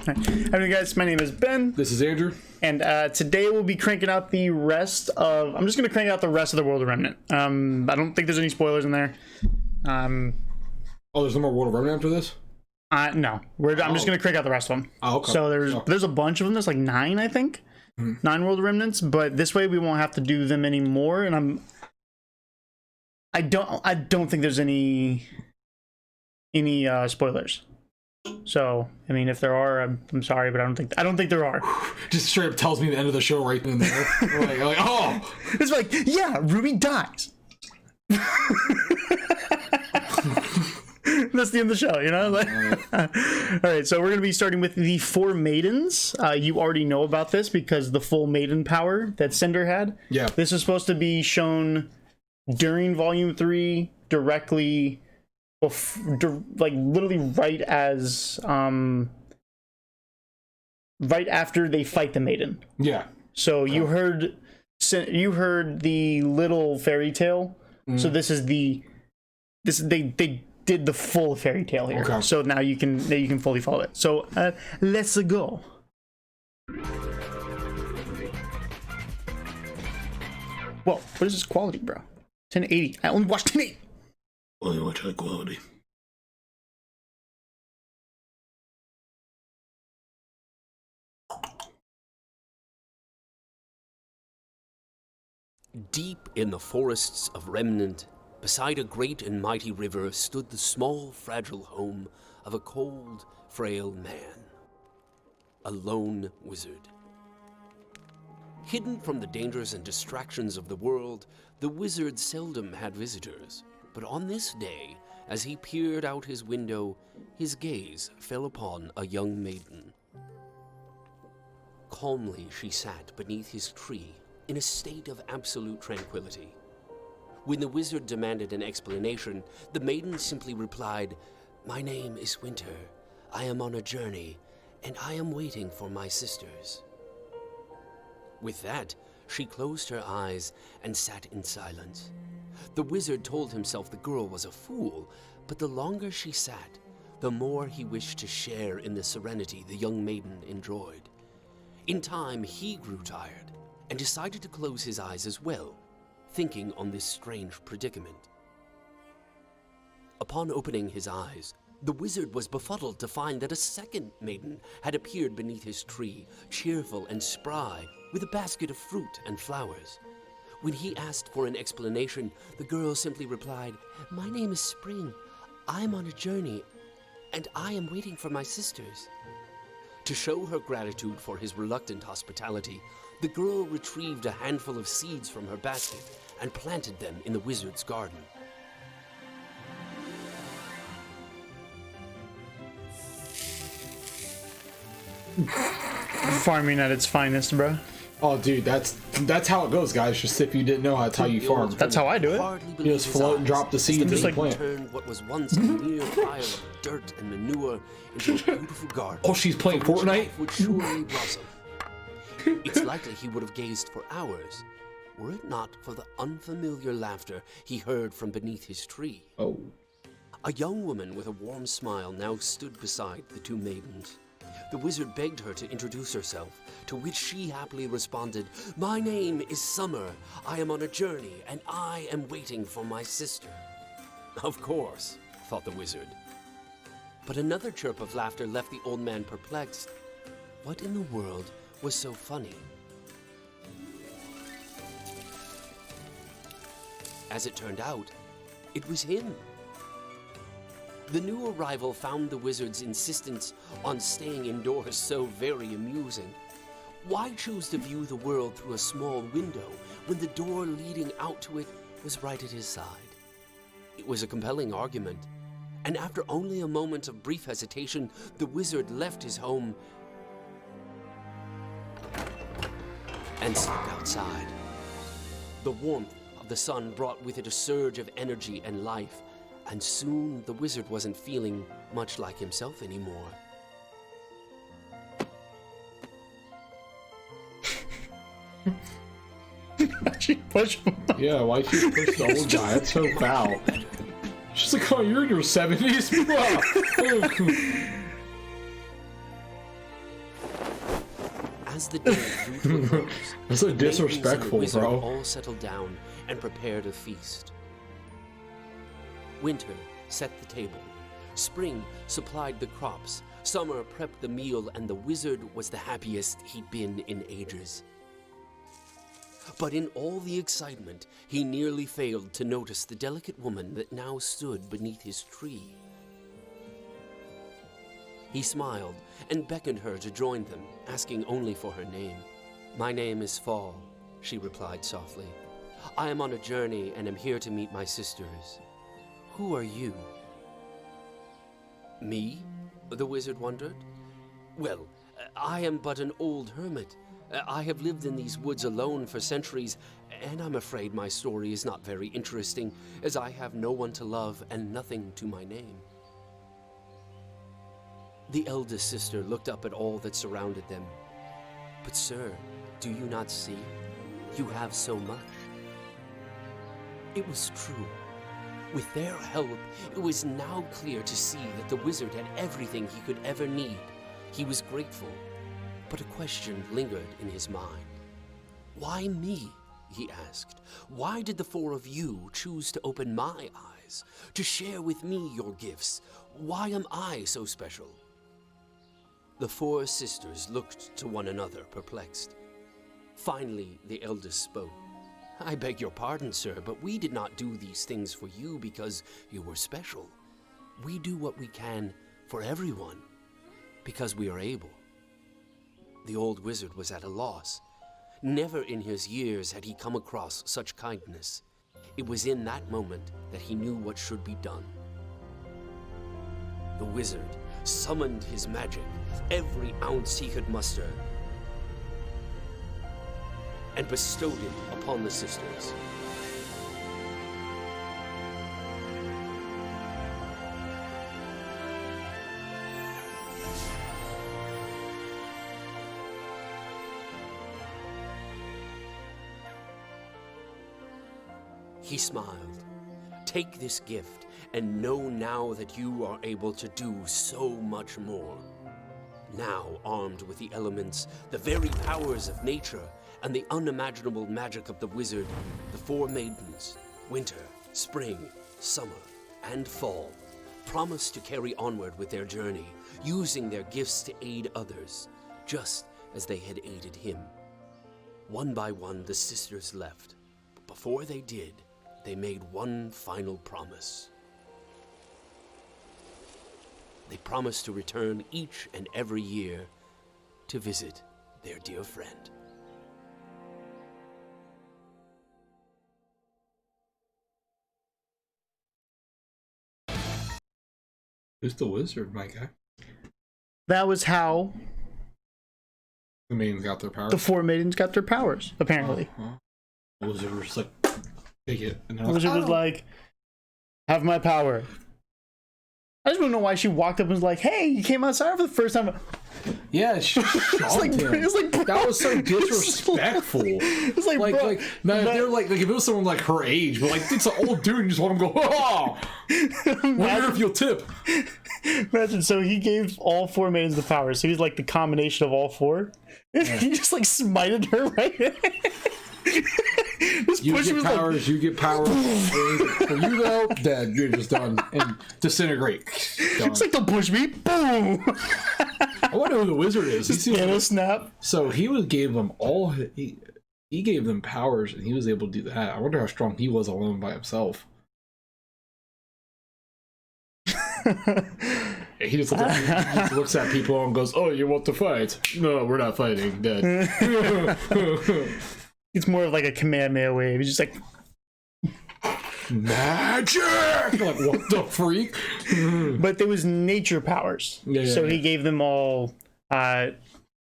Hey guys, my name is Ben. This is Andrew. And today we'll be cranking out the rest of... I'm just going to crank out the rest of the World of Remnant. I don't think there's any spoilers in there. Oh, there's no more World of Remnant after this? No. I'm just going to crank out the rest of them. Oh, okay. So there's a bunch of them. There's like 9, I think. 9 World of Remnants. But this way we won't have to do them anymore. And I don't think there's any spoilers. So, I mean, if there are, I'm sorry, but I don't think there are. Just straight up tells me the end of the show right in there. like, oh! It's like, yeah, RWBY dies. That's the end of the show, you know? Like, all right, so we're going to be starting with the 4 maidens. You already know about this because the full maiden power that Cinder had. Yeah. This is supposed to be shown during Volume 3 directly... like literally right after they fight the maiden. Yeah. So you heard the little fairy tale. So this is they did the full fairy tale here. Okay. So now you can fully follow it. So let's go. Whoa, what is this quality, bro? 1080. I only watched 1080. Only watch high quality. Deep in the forests of Remnant, beside a great and mighty river, stood the small, fragile home of a cold, frail man. A lone wizard. Hidden from the dangers and distractions of the world, the wizard seldom had visitors. But on this day, as he peered out his window, his gaze fell upon a young maiden. Calmly she sat beneath his tree, in a state of absolute tranquility. When the wizard demanded an explanation, the maiden simply replied, "My name is Winter. I am on a journey, and I am waiting for my sisters." With that, she closed her eyes and sat in silence. The wizard told himself the girl was a fool, but the longer she sat, the more he wished to share in the serenity the young maiden enjoyed. In time, he grew tired and decided to close his eyes as well, thinking on this strange predicament. Upon opening his eyes, the wizard was befuddled to find that a second maiden had appeared beneath his tree, cheerful and spry, with a basket of fruit and flowers. When he asked for an explanation, the girl simply replied, "My name is Spring. I am on a journey, and I am waiting for my sisters." To show her gratitude for his reluctant hospitality, the girl retrieved a handful of seeds from her basket and planted them in the wizard's garden. Farming at its finest, bro. Oh, dude, that's how it goes, guys. Just if you didn't know, that's how you farm. That's how I do it. You just float and drop the seeds and plant. Turned what was once a mere pile of dirt and manure into a beautiful garden. Oh, she's playing from which Fortnite? life would surely blossom. It's likely he would have gazed for hours, were it not for the unfamiliar laughter he heard from beneath his tree. Oh. A young woman with a warm smile now stood beside the 2 maidens. The wizard begged her to introduce herself, to which she happily responded, "My name is Summer. I am on a journey, and I am waiting for my sister." Of course, thought the wizard. But another chirp of laughter left the old man perplexed. What in the world was so funny? As it turned out, it was him. The new arrival found the wizard's insistence on staying indoors so very amusing. Why choose to view the world through a small window when the door leading out to it was right at his side? It was a compelling argument, and after only a moment of brief hesitation, the wizard left his home and stepped outside. The warmth of the sun brought with it a surge of energy and life, and soon the wizard wasn't feeling much like himself anymore. She pushed him. Yeah, why she push the old guy? That's so foul. She's like, "Oh, you're in your 70s?" As the day drew to a close, That's so the maidens and the disrespectful, wizard bro. all settled down and prepared a feast. Winter set the table. Spring supplied the crops. Summer prepped the meal, and the wizard was the happiest he'd been in ages. But in all the excitement, he nearly failed to notice the delicate woman that now stood beneath his tree. He smiled and beckoned her to join them, asking only for her name. "My name is Fall," she replied softly. "I am on a journey and am here to meet my sisters. Who are you?" "Me?" the wizard wondered. "Well, I am but an old hermit. I have lived in these woods alone for centuries, and I'm afraid my story is not very interesting, as I have no one to love and nothing to my name." The eldest sister looked up at all that surrounded them. "But sir, do you not see? You have so much." It was true. With their help, it was now clear to see that the wizard had everything he could ever need. He was grateful, but a question lingered in his mind. "Why me?" he asked. "Why did the four of you choose to open my eyes, to share with me your gifts? Why am I so special?" The four sisters looked to one another, perplexed. Finally, the eldest spoke. "I beg your pardon, sir, but we did not do these things for you because you were special. We do what we can for everyone, because we are able." The old wizard was at a loss. Never in his years had he come across such kindness. It was in that moment that he knew what should be done. The wizard summoned his magic, every ounce he could muster, and bestowed it upon the sisters. He smiled. "Take this gift and know now that you are able to do so much more." Now, armed with the elements, the very powers of nature, and the unimaginable magic of the wizard, the four maidens, Winter, Spring, Summer, and Fall, promised to carry onward with their journey, using their gifts to aid others, just as they had aided him. One by one, the sisters left, but before they did, they made one final promise. They promised to return each and every year to visit their dear friend. Who's the wizard, my guy? That was how The maidens got their power. the four maidens got their powers, apparently. The wizard was just like, take it. And The wizard was like, "Have my power." I just don't know why she walked up and was like, "Hey, you came outside for the first time." yeah, she shocked him. It's like, bro, That was so disrespectful. It's like, Like, bro, like, now, if they're like, if it was someone like her age, but like, it's an old dude and you just want him to go, oh! Wonder if you'll tip. imagine. So he gave all four maidens the power. So he's like the combination of all four. He just like smited her right. This You push get was powers, like, you get powers. For you though, dead. You're just done. And disintegrate. Done. it's like, "Don't push me." Boom. I wonder who the wizard is. He seems Nano like, snap. so gave them all. He gave them powers, and he was able to do that. I wonder how strong he was alone by himself. He just looks at people and goes, "Oh, you want to fight? No, we're not fighting. Dead." It's more of like a Kamehameha wave. He's just like, Magic! Like, what the freak? but there was nature powers. Yeah, So yeah. he gave them all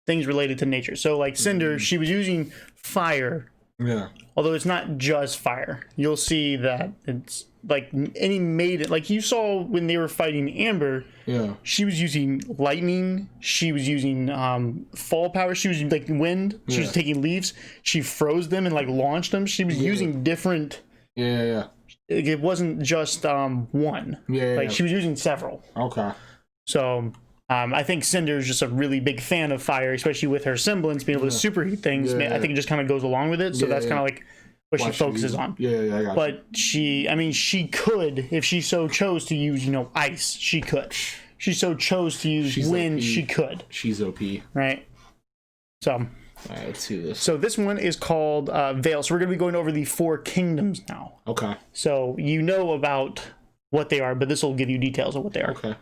things related to nature. So like Cinder, she was using fire, Yeah. although it's not just fire. You'll see that it's like any maiden, like you saw when they were fighting Amber, Yeah. she was using lightning, she was using fall power, she was using like wind, she was Yeah. taking leaves, she froze them and like launched them. She was using different, Yeah. it wasn't just one. Yeah. Like she was using several. Okay. So I think Cinder is just a really big fan of fire, especially with her semblance being able to superheat things. I think it just kind of goes along with it. So that's kind of like what she focuses on. I got But she could, if she so chose to use, ice, she could. She so chose to use wind, OP. she could. She's OP. Right? So. All right, let's see this. So this one is called Veil. So we're going to be going over the 4 kingdoms now. Okay. So you know about what they are, but this will give you details of what they are. Okay.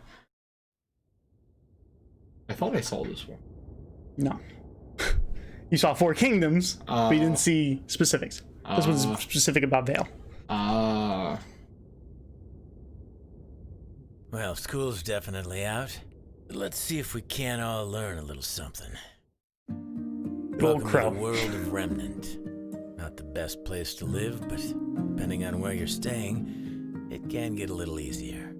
I thought I saw this one. No. You saw 4 kingdoms, but you didn't see specifics. This one's specific about Veil. Well, school's definitely out. But let's see if we can't all learn a little something. Welcome to the world of Remnant. Not the best place to live, but depending on where you're staying, it can get a little easier.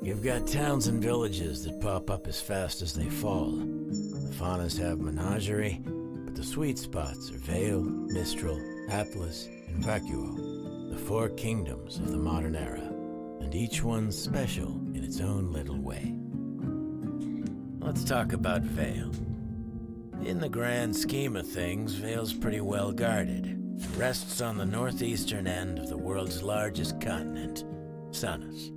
You've got towns and villages that pop up as fast as they fall. The faunas have menagerie, but the sweet spots are Vale, Mistral, Atlas, and Vacuo, the 4 kingdoms of the modern era, and each one's special in its own little way. Let's talk about Vale. In the grand scheme of things, Vale's pretty well guarded. It rests on the northeastern end of the world's largest continent, Sanus.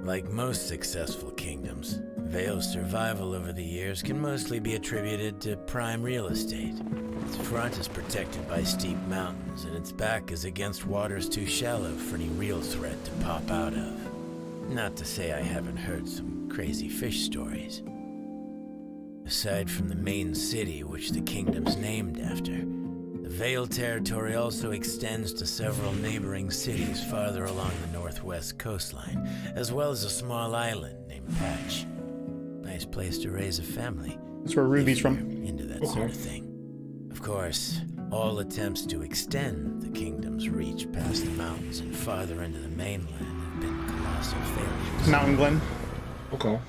Like most successful kingdoms, Vale's survival over the years can mostly be attributed to prime real estate. Its front is protected by steep mountains, and its back is against waters too shallow for any real threat to pop out of. Not to say I haven't heard some crazy fish stories. Aside from the main city, which the kingdom's named after, the Vale territory also extends to several neighboring cities farther along the northwest coastline, as well as a small island named Patch. Nice place to raise a family. That's where Ruby's from. Into that sort of thing. Of course, all attempts to extend the kingdom's reach past the mountains and farther into the mainland have been colossal failures. Mountain Glen. Okay.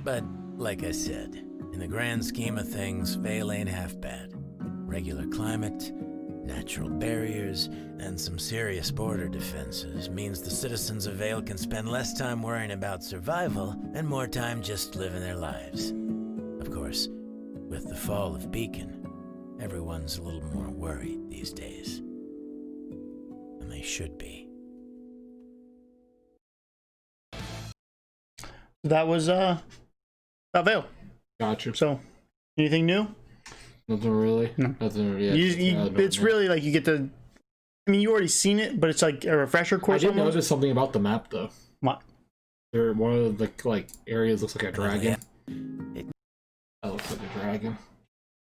But, like I said, in the grand scheme of things, Vale ain't half bad. Regular climate, natural barriers, and some serious border defenses means the citizens of Vale can spend less time worrying about survival and more time just living their lives. Of course, with the fall of Beacon, everyone's a little more worried these days. And they should be. That was about Veil. Gotcha. So, anything new? Nothing really. No. Nothing really. It's really like you get to. I mean, you already seen it, but it's like a refresher course. I did almost. notice something about the map though. What? There, one of the areas looks like a dragon. That looks like a dragon.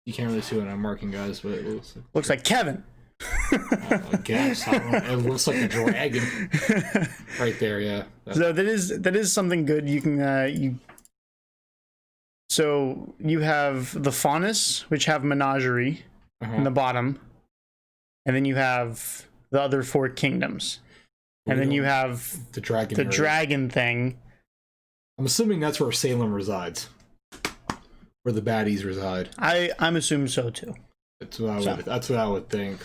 You can't really see what I'm marking, guys, but it looks like Kevin. I guess. I don't know. It looks like a dragon right there. Yeah. So that is something good. You can So you have the Faunus, which have menagerie in the bottom, and then you have the other 4 kingdoms, and then you have the dragon. The dragon thing. I'm assuming that's where Salem resides, where the baddies reside. I'm assuming so too. That's what I would think.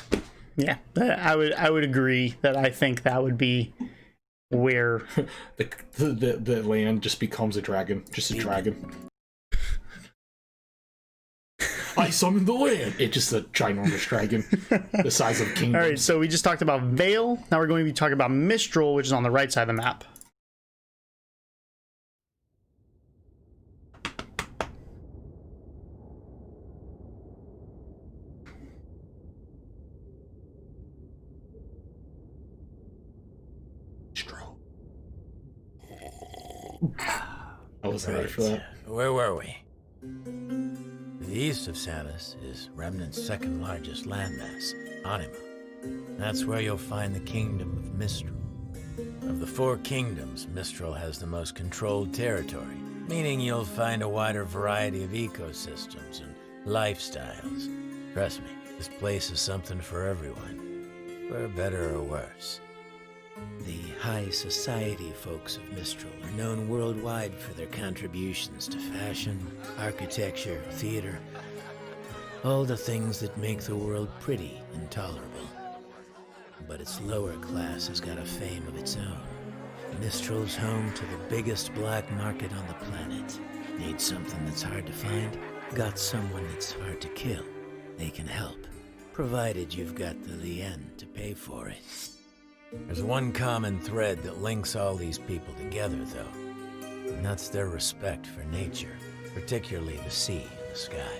Yeah, I would agree that I think that would be where the land just becomes a dragon, just a dragon. I summoned the land. It's just a ginormous dragon, the size of kingdoms. All right, so we just talked about Vale. Now we're going to be talking about Mistral, which is on the right side of the map. I wasn't ready for that. Where were we? The east of Sanus is Remnant's second largest landmass, Anima. That's where you'll find the kingdom of Mistral. Of the 4 kingdoms, Mistral has the most controlled territory, meaning you'll find a wider variety of ecosystems and lifestyles. Trust me, this place is something for everyone, for better or worse. The high society folks of Mistral are known worldwide for their contributions to fashion, architecture, theater, all the things that make the world pretty and tolerable. But its lower class has got a fame of its own. Mistral's home to the biggest black market on the planet, Need something that's hard to find? Got someone that's hard to kill? They can help, provided you've got the lien to pay for it. There's one common thread that links all these people together, though, and that's their respect for nature, particularly the sea and the sky.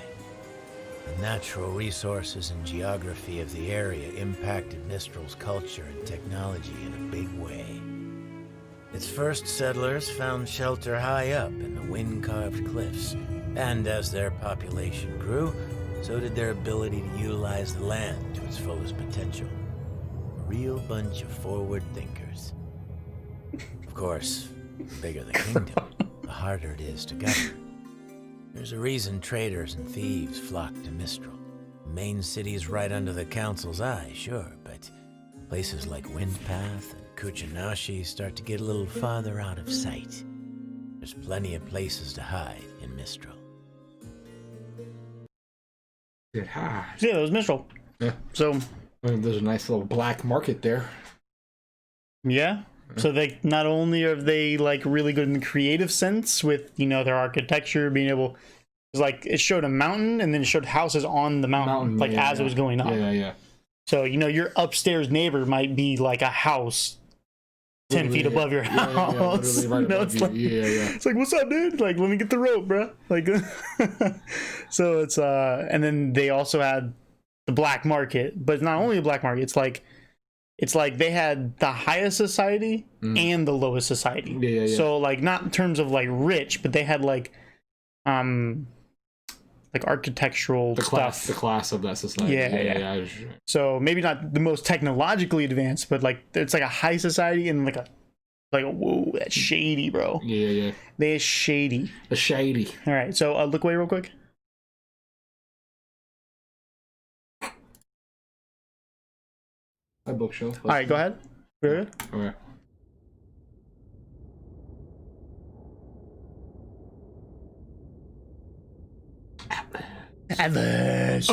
The natural resources and geography of the area impacted Mistral's culture and technology in a big way. Its first settlers found shelter high up in the wind-carved cliffs, and as their population grew, so did their ability to utilize the land to its fullest potential. A real bunch of forward thinkers. Of course, the bigger the kingdom, the harder it is to govern. There's a reason traders and thieves flock to Mistral. The main city's right under the council's eye, sure, but places like Windpath and Kuchinashi start to get a little farther out of sight. There's plenty of places to hide in Mistral. Good high. Yeah, that was Mistral. Yeah. So There's a nice little black market there. yeah. So they not only are they like really good in the creative sense with, you know, their architecture being able, it's like it showed a mountain and then it showed houses on the mountain, like as it was going up. Yeah. So, you know, your upstairs neighbor might be like a house 10 feet above your house. Right you know, above it's you. like, Yeah. it's like, what's up, dude? Like, let me get the rope, bro. Like, so it's and then they also had the black market, but it's not only a black market. It's like they had the highest society and the lowest society. Yeah. So like not in terms of like rich, but they had like architectural stuff. The class of that society. Yeah. So maybe not the most technologically advanced, but like it's like a high society and like a whoa, that's shady, bro. Yeah. They're shady. The shady. All right, so look away real quick. My bookshelf. All right, go ahead. Very good. Okay. Atlas.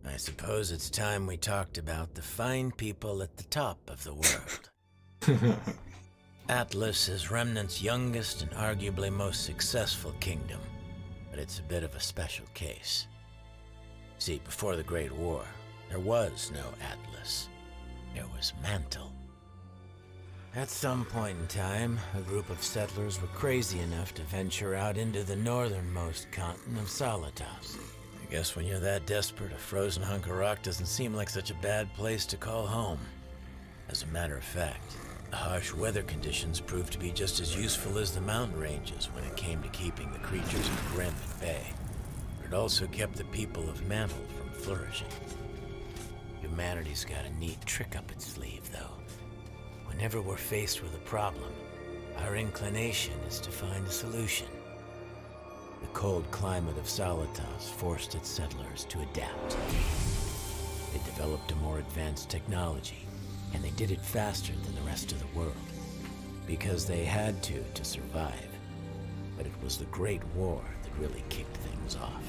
I suppose it's time we talked about the fine people at the top of the world. Atlas is Remnant's youngest and arguably most successful kingdom, but it's a bit of a special case. See, before the Great War, there was no Atlas. There was Mantle. At some point in time, a group of settlers were crazy enough to venture out into the northernmost continent of Solitas. I guess when you're that desperate, a frozen hunk of rock doesn't seem like such a bad place to call home. As a matter of fact, the harsh weather conditions proved to be just as useful as the mountain ranges when it came to keeping the creatures of Grim at bay. But it also kept the people of Mantle from flourishing. Humanity's got a neat trick up its sleeve, though. Whenever we're faced with a problem, our inclination is to find a solution. The cold climate of Solitas forced its settlers to adapt. They developed a more advanced technology, and they did it faster than the rest of the world, because they had to survive. But it was the Great War that really kicked things off.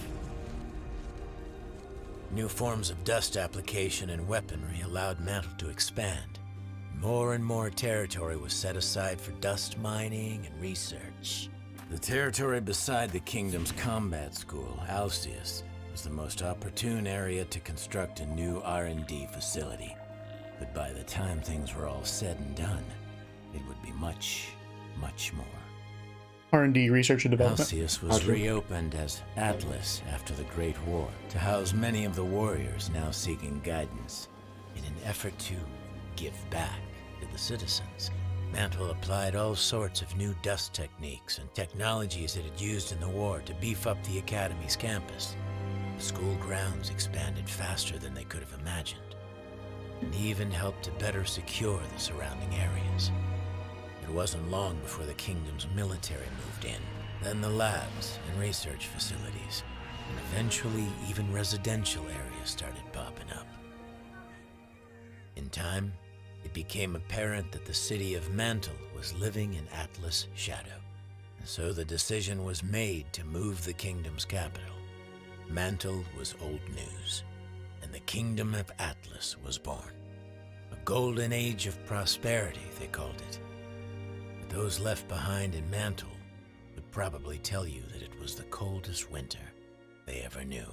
New forms of dust application and weaponry allowed Mantle to expand. More and more territory was set aside for dust mining and research. The territory beside the kingdom's combat school, Alcius, was the most opportune area to construct a new R&D facility. But by the time things were all said and done, it would be much, much more. R&D, research and development. Alcius was reopened as Atlas after the Great War to house many of the warriors now seeking guidance in an effort to give back to the citizens. Mantle applied all sorts of new dust techniques and technologies it had used in the war to beef up the Academy's campus. The school grounds expanded faster than they could have imagined, and even helped to better secure the surrounding areas. It wasn't long before the kingdom's military moved in, then the labs and research facilities, and eventually even residential areas started popping up. In time, it became apparent that the city of Mantle was living in Atlas' shadow, and so the decision was made to move the kingdom's capital. Mantle was old news, and the kingdom of Atlas was born. A golden age of prosperity, they called it. those left behind in Mantle would probably tell you that it was the coldest winter they ever knew.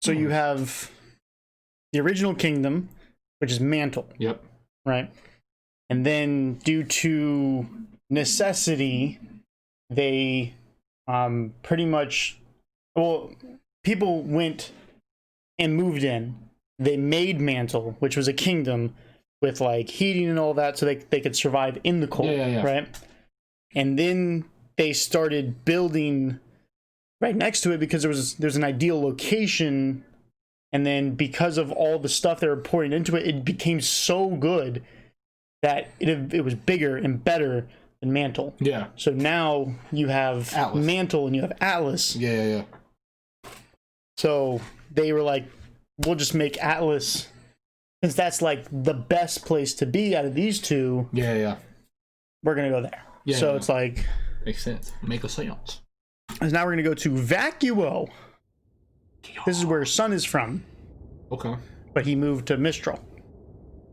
So you have the original kingdom, which is Mantle. Yep. Right. And then due to necessity, they pretty much, well, people went and moved in. They made Mantle, which was a kingdom with like heating and all that, so they could survive in the cold. Yeah. Right. And then they started building right next to it because there's an ideal location, and then because of all the stuff they were pouring into it, it became so good that it was bigger and better than Mantle. Yeah. So now you have Atlas. Mantle and you have Atlas. Yeah. So they were like, we'll just make Atlas, since that's like the best place to be out of these two. Yeah. We're gonna go there. Yeah. So it's like, makes sense. Make a seance. and now we're gonna go to Vacuo. This is where his son is from, Okay. but he moved to Mistral.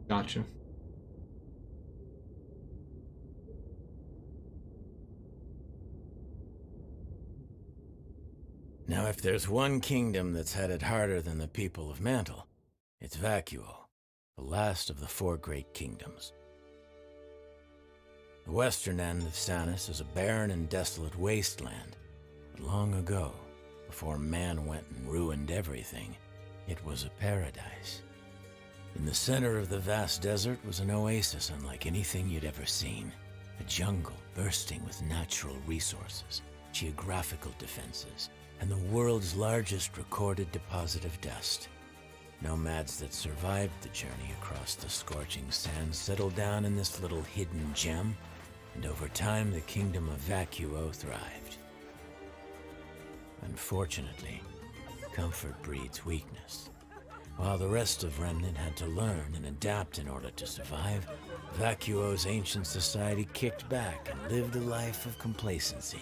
Gotcha. Now, if there's one kingdom that's had it harder than the people of Mantle, it's Vacuo, the last of the 4 great kingdoms. The western end of Sanus is a barren and desolate wasteland, but long ago, before man went and ruined everything, it was a paradise. In the center of the vast desert was an oasis unlike anything you'd ever seen, a jungle bursting with natural resources, geographical defenses, and the world's largest recorded deposit of dust. Nomads that survived the journey across the scorching sands settled down in this little hidden gem, and over time the kingdom of Vacuo thrived. Unfortunately, comfort breeds weakness. While the rest of Remnant had to learn and adapt in order to survive, Vacuo's ancient society kicked back and lived a life of complacency.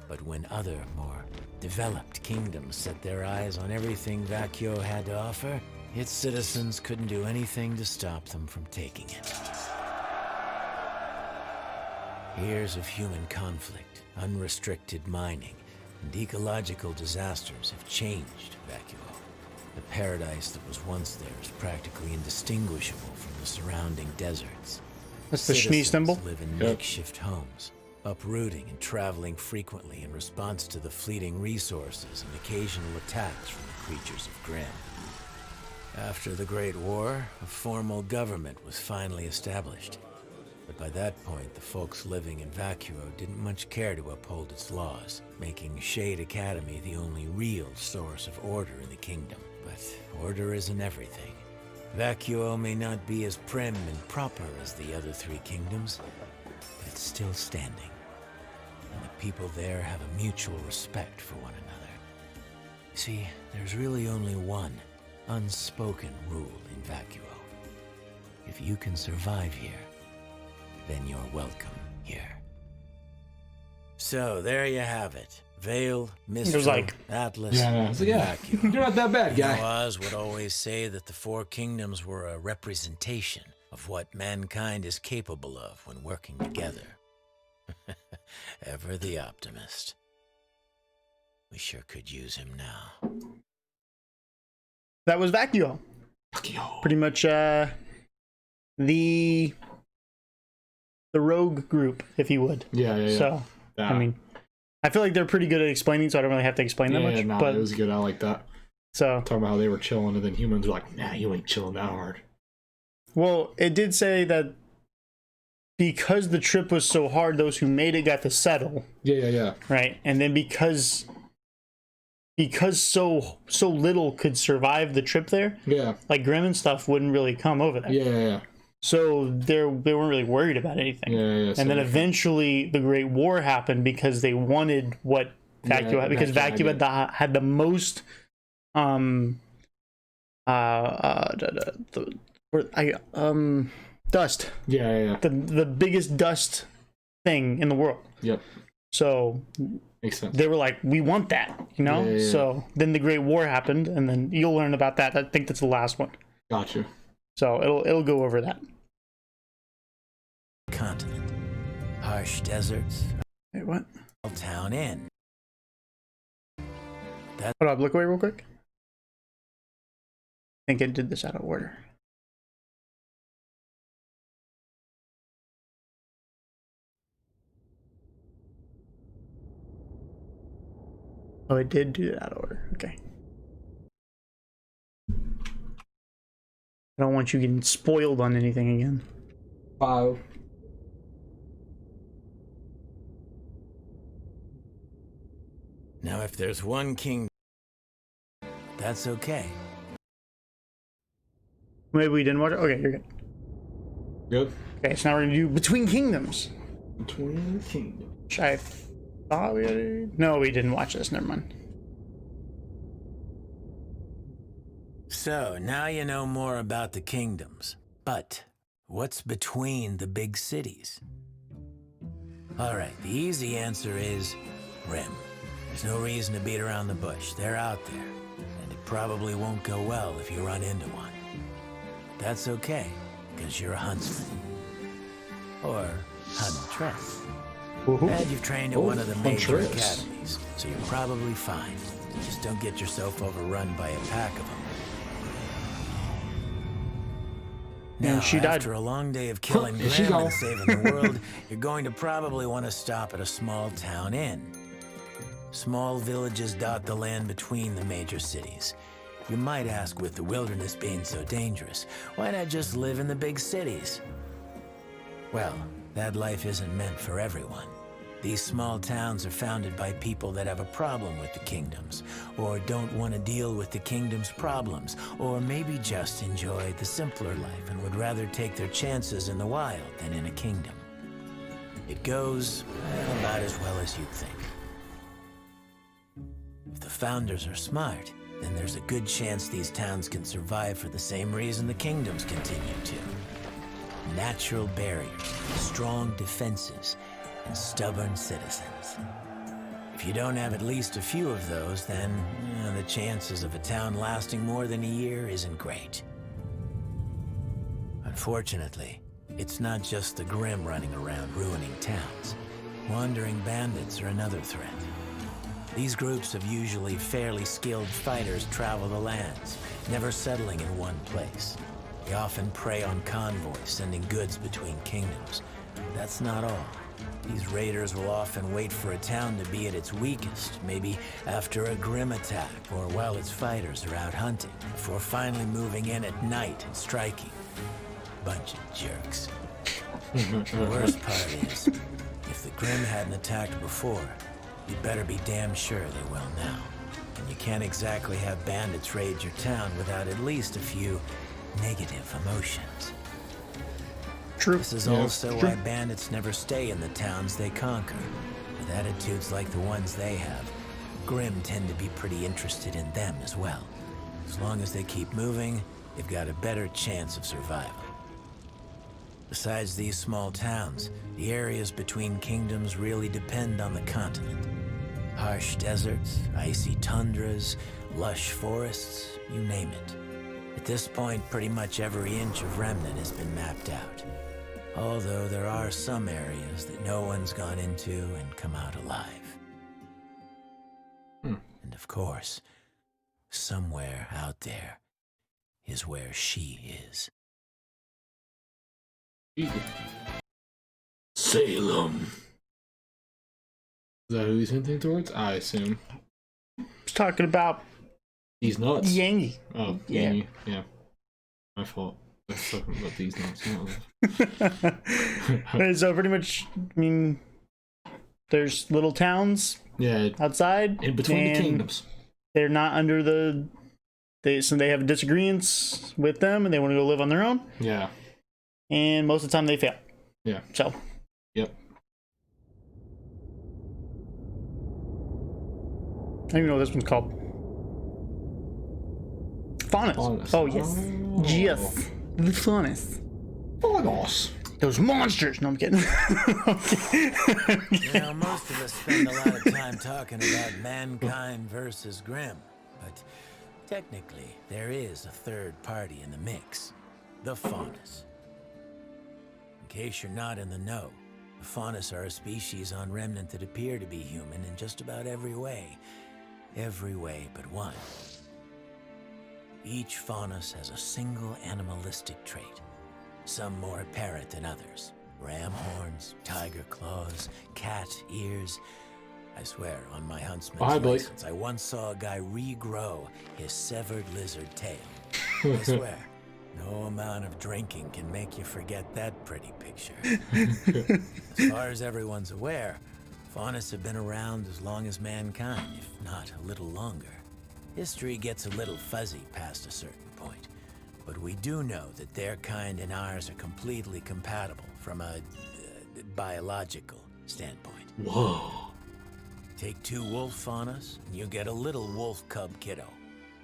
But when other, more developed kingdoms set their eyes on everything Vacuo had to offer, its citizens couldn't do anything to stop them from taking it. Years of human conflict, unrestricted mining, and ecological disasters have changed Vacuo. The paradise that was once there is practically indistinguishable from the surrounding deserts. That's the Schnee symbol? Live in makeshift homes, uprooting and traveling frequently in response to the fleeting resources and occasional attacks from the creatures of Grimm. After the Great War, a formal government was finally established. But by that point, the folks living in Vacuo didn't much care to uphold its laws, making Shade Academy the only real source of order in the kingdom. But order isn't everything. Vacuo may not be as prim and proper as the other 3 kingdoms, but it's still standing. And the people there have a mutual respect for one another. See, there's really only one unspoken rule in Vacuo. If you can survive here, then you're welcome here. So there you have it. Vale, Mistral, like- Atlas, Yeah. It's like, yeah. Vacuo. You're not that bad, guy. Oz would always say that the 4 kingdoms were a representation of what mankind is capable of when working together. Ever the optimist. We sure could use him now. That was Vacuo. Pretty much the rogue group, if you would. Yeah. So, I mean, I feel like they're pretty good at explaining, so I don't really have to explain that much. No, but it was good. I like that. So, Talking about how they were chilling, and then humans were like, nah, you ain't chilling that hard. well, it did say that because the trip was so hard, those who made it got to settle, Yeah. right? And then because so little could survive the trip there, Yeah. like Grimm and stuff wouldn't really come over there. Yeah. So they weren't really worried about anything. Yeah. And then eventually the Great War happened because they wanted what Vacuo had, because Vacuo had the most dust. Yeah. The biggest dust thing in the world. Yep. So Makes sense. they were like, we want that, you know? Yeah. So then the Great War happened, and then you'll learn about that. I think that's the last one. Gotcha. So it'll go over that. continent. Harsh deserts, Wait, what? a town inn. Hold up, look away real quick. I think I did this out of order. Oh, I did do it out of order. Okay. I don't want you getting spoiled on anything again. 5. Now, if there's one king, that's okay. Maybe we didn't watch it. Okay, you're good. Good. Okay, so now we're gonna do Between Kingdoms. Between the Kingdoms. Which I thought we had. No, we didn't watch this. Never mind. So, now you know more about the kingdoms. But, what's between the big cities? Alright, the easy answer is RWBY. There's no reason to beat around the bush. They're out there. And it probably won't go well if you run into one. But that's okay, because you're a huntsman. Or huntress. And you've trained at one of the major academies, so you're probably fine. Just don't get yourself overrun by a pack of them. Now, she died. after a long day of killing There she Grimm go. and saving the world, you're going to probably want to stop at a small town inn. Small villages dot the land between the major cities. You might ask, with the wilderness being so dangerous, why not just live in the big cities? Well, that life isn't meant for everyone. These small towns are founded by people that have a problem with the kingdoms, or don't want to deal with the kingdom's problems, or maybe just enjoy the simpler life and would rather take their chances in the wild than in a kingdom. It goes about as well as you'd think. If the founders are smart, then there's a good chance these towns can survive for the same reason the kingdoms continue to. Natural barriers, strong defenses, and stubborn citizens. If you don't have at least a few of those, then the chances of a town lasting more than a year isn't great. Unfortunately, it's not just the Grimm running around ruining towns. Wandering bandits are another threat. These groups of usually fairly skilled fighters travel the lands, never settling in one place. They often prey on convoys, sending goods between kingdoms. That's not all. These raiders will often wait for a town to be at its weakest, maybe after a Grimm attack or while its fighters are out hunting, before finally moving in at night and striking. Bunch of jerks. The worst part is, if the Grimm hadn't attacked before, you'd better be damn sure they will now. And you can't exactly have bandits raid your town without at least a few negative emotions. True. This is also why bandits never stay in the towns they conquer. With attitudes like the ones they have, Grimm tend to be pretty interested in them as well. As long as they keep moving, they've got a better chance of survival. Besides these small towns, the areas between kingdoms really depend on the continent. Harsh deserts, icy tundras, lush forests, you name it. At this point, pretty much every inch of Remnant has been mapped out. Although there are some areas that no one's gone into and come out alive. And of course, somewhere out there is where she is. Salem. Is that who he's hinting towards? I assume. He's talking about These nuts. Yangi. Oh, Yeah. Yangi. Yeah. My fault. I was talking about these nuts. So pretty much, I mean, there's little towns Yeah. outside In between the and kingdoms. they're not under the. So they have disagreements with them, and they want to go live on their own. Yeah. And most of the time, they fail. Yeah. So. Yep. I don't even know what this one's called. Faunus. Faunus. Oh yes, Oh. yes, the Faunus. Faunus. Those monsters. No, I'm kidding. You know, most of us spend a lot of time talking about mankind versus Grimm, but technically, there is a third party in the mix, the Faunus. In case you're not in the know, the Faunus are a species on Remnant that appear to be human in just about every way. Every way but one. Each Faunus has a single animalistic trait, some more apparent than others. Ram horns, tiger claws, cat ears. I swear, on my huntsman's license, I once saw a guy regrow his severed lizard tail. I swear, no amount of drinking can make you forget that pretty picture. As far as everyone's aware, Faunus have been around as long as mankind, if not a little longer. History gets a little fuzzy past a certain point, but we do know that their kind and ours are completely compatible from a biological standpoint. Whoa. Take 2 wolf Faunus, and you get a little wolf cub kiddo.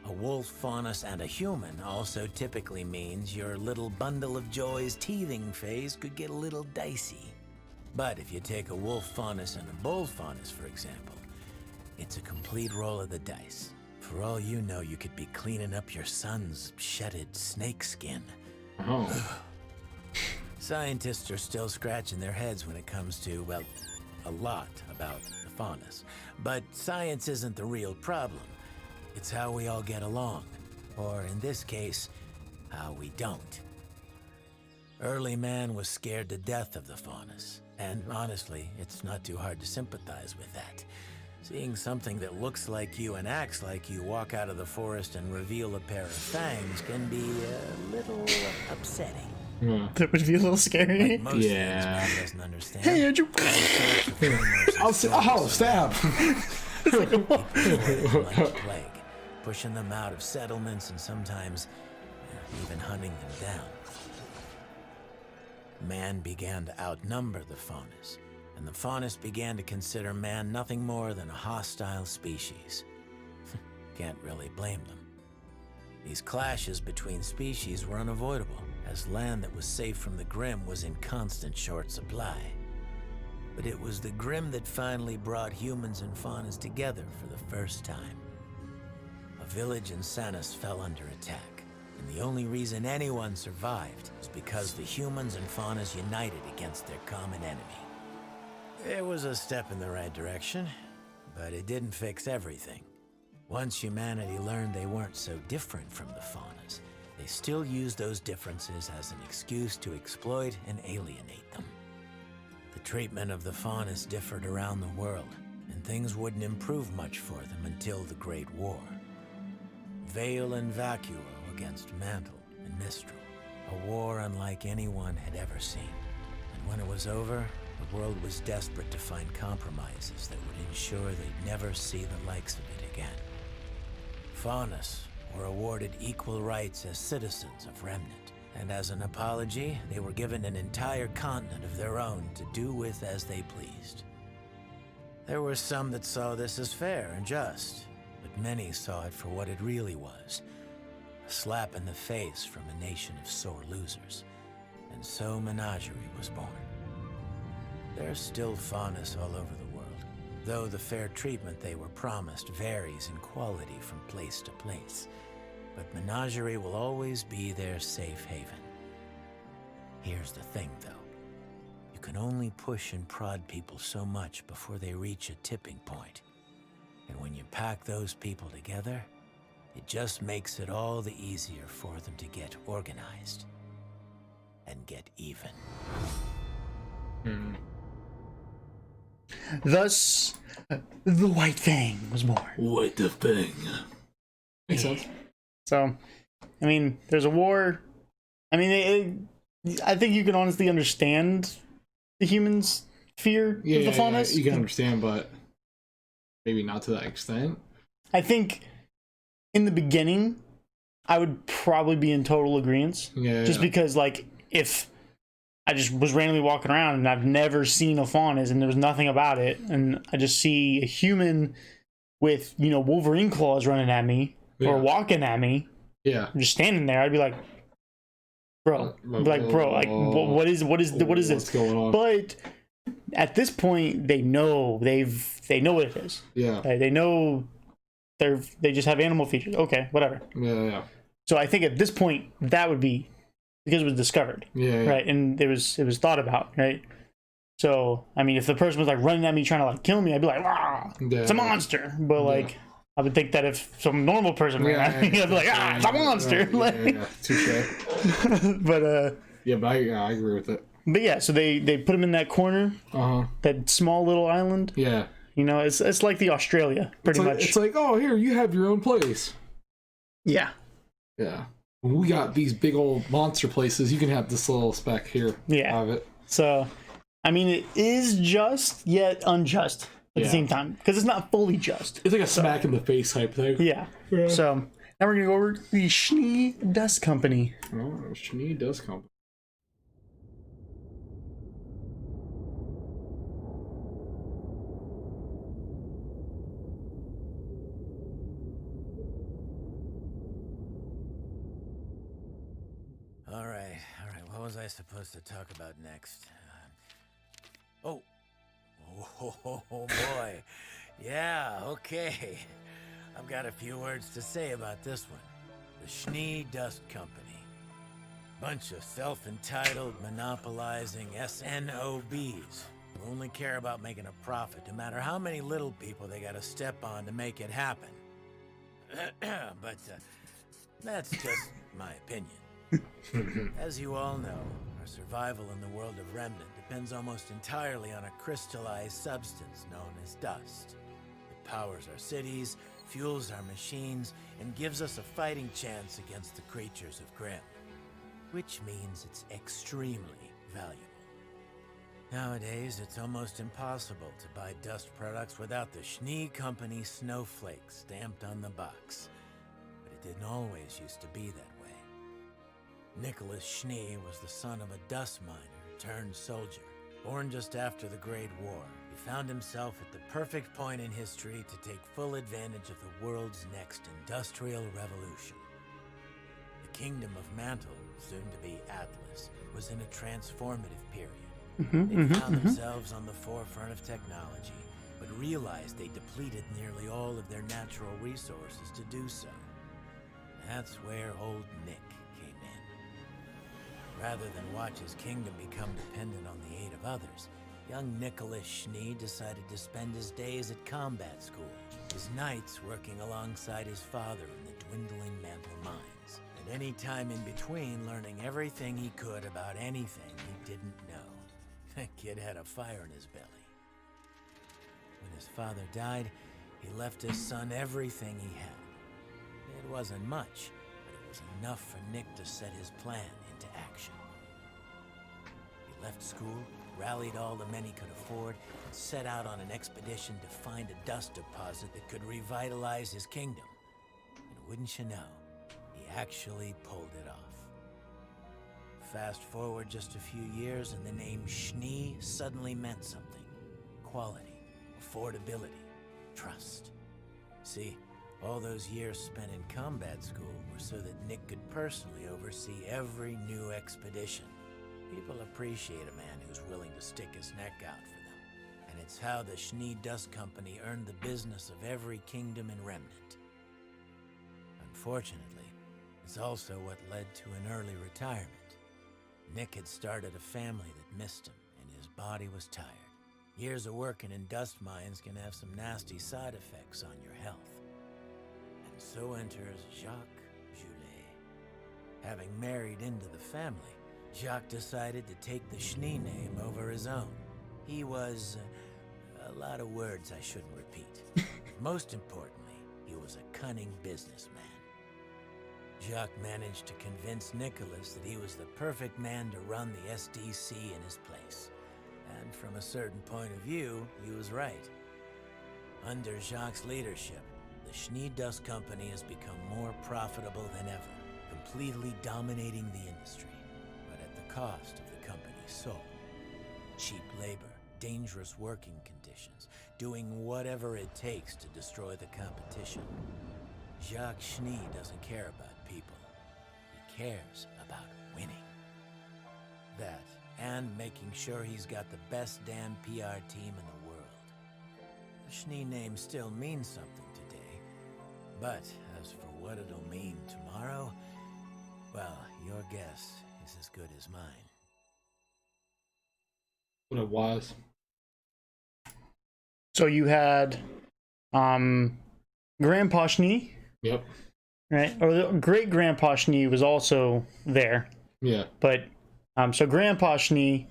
A wolf Faunus and a human also typically means your little bundle of joy's teething phase could get a little dicey. But if you take a wolf Faunus and a bull Faunus, for example, it's a complete roll of the dice. For all you know, you could be cleaning up your son's shedded snake skin. Oh. Scientists are still scratching their heads when it comes to, well, a lot about the Faunus. But science isn't the real problem. It's how we all get along. Or in this case, how we don't. Early man was scared to death of the Faunus. And honestly, it's not too hard to sympathize with that. Seeing something that looks like you and acts like you walk out of the forest and reveal a pair of fangs can be a little upsetting. That would be a little scary. Like most things man doesn't understand. Hey, Andrew. I'll stab. Like plague, pushing them out of settlements and sometimes even hunting them down. Man began to outnumber the Faunus, and the Faunus began to consider man nothing more than a hostile species. Can't really blame them. These clashes between species were unavoidable, as land that was safe from the Grim was in constant short supply. But it was the Grim that finally brought humans and Faunus together for the first time. A village in Sanus fell under attack, and the only reason anyone survived was because the humans and Faunus united against their common enemy. It was a step in the right direction, but it didn't fix everything. Once humanity learned they weren't so different from the Faunus, they still used those differences as an excuse to exploit and alienate them. The treatment of the Faunus differed around the world, and things wouldn't improve much for them until the Great War. Veil and Vacuo against Mantle and Mistral, a war unlike anyone had ever seen. And when it was over, the world was desperate to find compromises that would ensure they'd never see the likes of it again. Faunus were awarded equal rights as citizens of Remnant, and as an apology, they were given an entire continent of their own to do with as they pleased. There were some that saw this as fair and just, but many saw it for what it really was, a slap in the face from a nation of sore losers. And so Menagerie was born. There's still Faunus all over the world, though the fair treatment they were promised varies in quality from place to place. But Menagerie will always be their safe haven. Here's the thing, though. You can only push and prod people so much before they reach a tipping point. And when you pack those people together, it just makes it all the easier for them to get organized and get even. Thus, the White Fang was born. What the thing? Makes sense. So, I mean, there's a war. I mean, I think you can honestly understand the humans' fear of the Faunus. You can understand, but maybe not to that extent. I think in the beginning, I would probably be in total agreement. Just because, like, if I just was randomly walking around and I've never seen a Faunus and there was nothing about it, and I just see a human with, you know, Wolverine claws running at me or walking at me, just standing there, I'd be like, bro, what is this? What's going on? But at this point, they know what it is. Yeah, they know they just have animal features. Okay, whatever. Yeah. So I think at this point that would be because it was discovered, Yeah. right? And it was thought about, right? So I mean, if the person was like running at me trying to like kill me, I'd be like, "Ah, it's a monster." But like, I would think that if some normal person ran at me, I'd be like, "Ah, it's a monster." Touche. But yeah, but I agree with it. But yeah, so they put him in that corner, that small little island. Yeah. You know, it's like the Australia, pretty much. It's like, oh, here, you have your own place. Yeah. Yeah. When we got these big old monster places, you can have this little speck here. Yeah. Have it. So, I mean, it is just, yet unjust at the same time. Because it's not fully just. It's like a smack in the face type thing. Yeah. So, now we're going to go over the Schnee Dust Company. Oh, Schnee Dust Company. All right. What was I supposed to talk about next? Oh, boy. Yeah, okay. I've got a few words to say about this one. The Schnee Dust Company. Bunch of self-entitled, monopolizing SNOBs who only care about making a profit, no matter how many little people they gotta step on to make it happen. But that's just my opinion. As you all know, our survival in the world of Remnant depends almost entirely on a crystallized substance known as dust. It powers our cities, fuels our machines, and gives us a fighting chance against the creatures of Grimm. Which means it's extremely valuable. Nowadays, it's almost impossible to buy dust products without the Schnee Company snowflake stamped on the box. But it didn't always used to be that way. Nicholas Schnee was the son of a dust miner turned soldier. Born just after the Great War, he found himself at the perfect point in history to take full advantage of the world's next industrial revolution. The Kingdom of Mantle, soon to be Atlas, was in a transformative period. They found themselves on the forefront of technology, but realized they depleted nearly all of their natural resources to do so. That's where old Nick came in. Rather than watch his kingdom become dependent on the aid of others, young Nicholas Schnee decided to spend his days at combat school, his nights working alongside his father in the dwindling Mantle mines, and any time in between learning everything he could about anything he didn't know. The kid had a fire in his belly. When his father died, he left his son everything he had. It wasn't much, but it was enough for Nick to set his plan into action. He left school, rallied all the men he could afford, and set out on an expedition to find a dust deposit that could revitalize his kingdom. And wouldn't you know, he actually pulled it off. Fast forward just a few years and the name Schnee suddenly meant something. Quality, affordability, trust. See, all those years spent in combat school were so that Nick could personally oversee every new expedition. People appreciate a man who's willing to stick his neck out for them. And it's how the Schnee Dust Company earned the business of every kingdom in Remnant. Unfortunately, it's also what led to an early retirement. Nick had started a family that missed him, and his body was tired. Years of working in dust mines can have some nasty side effects on your health. And so enters Jacques Joulet. Having married into the family, Jacques decided to take the Schnee name over his own. He was a lot of words I shouldn't repeat. Most importantly, he was a cunning businessman. Jacques managed to convince Nicholas that he was the perfect man to run the SDC in his place. And from a certain point of view, he was right. Under Jacques' leadership, the Schnee Dust Company has become more profitable than ever, completely dominating the industry, but at the cost of the company's soul. Cheap labor, dangerous working conditions, doing whatever it takes to destroy the competition. Jacques Schnee doesn't care about people. He cares about winning. That, and making sure he's got the best damn PR team in the world. The Schnee name still means something today, but as for what it'll mean tomorrow, well, your guess is as good as mine. What it was. So you had Grandpa Schnee, Yep. right? Or the great Grandpa Schnee was also there. Yeah. But so Grandpa Schnee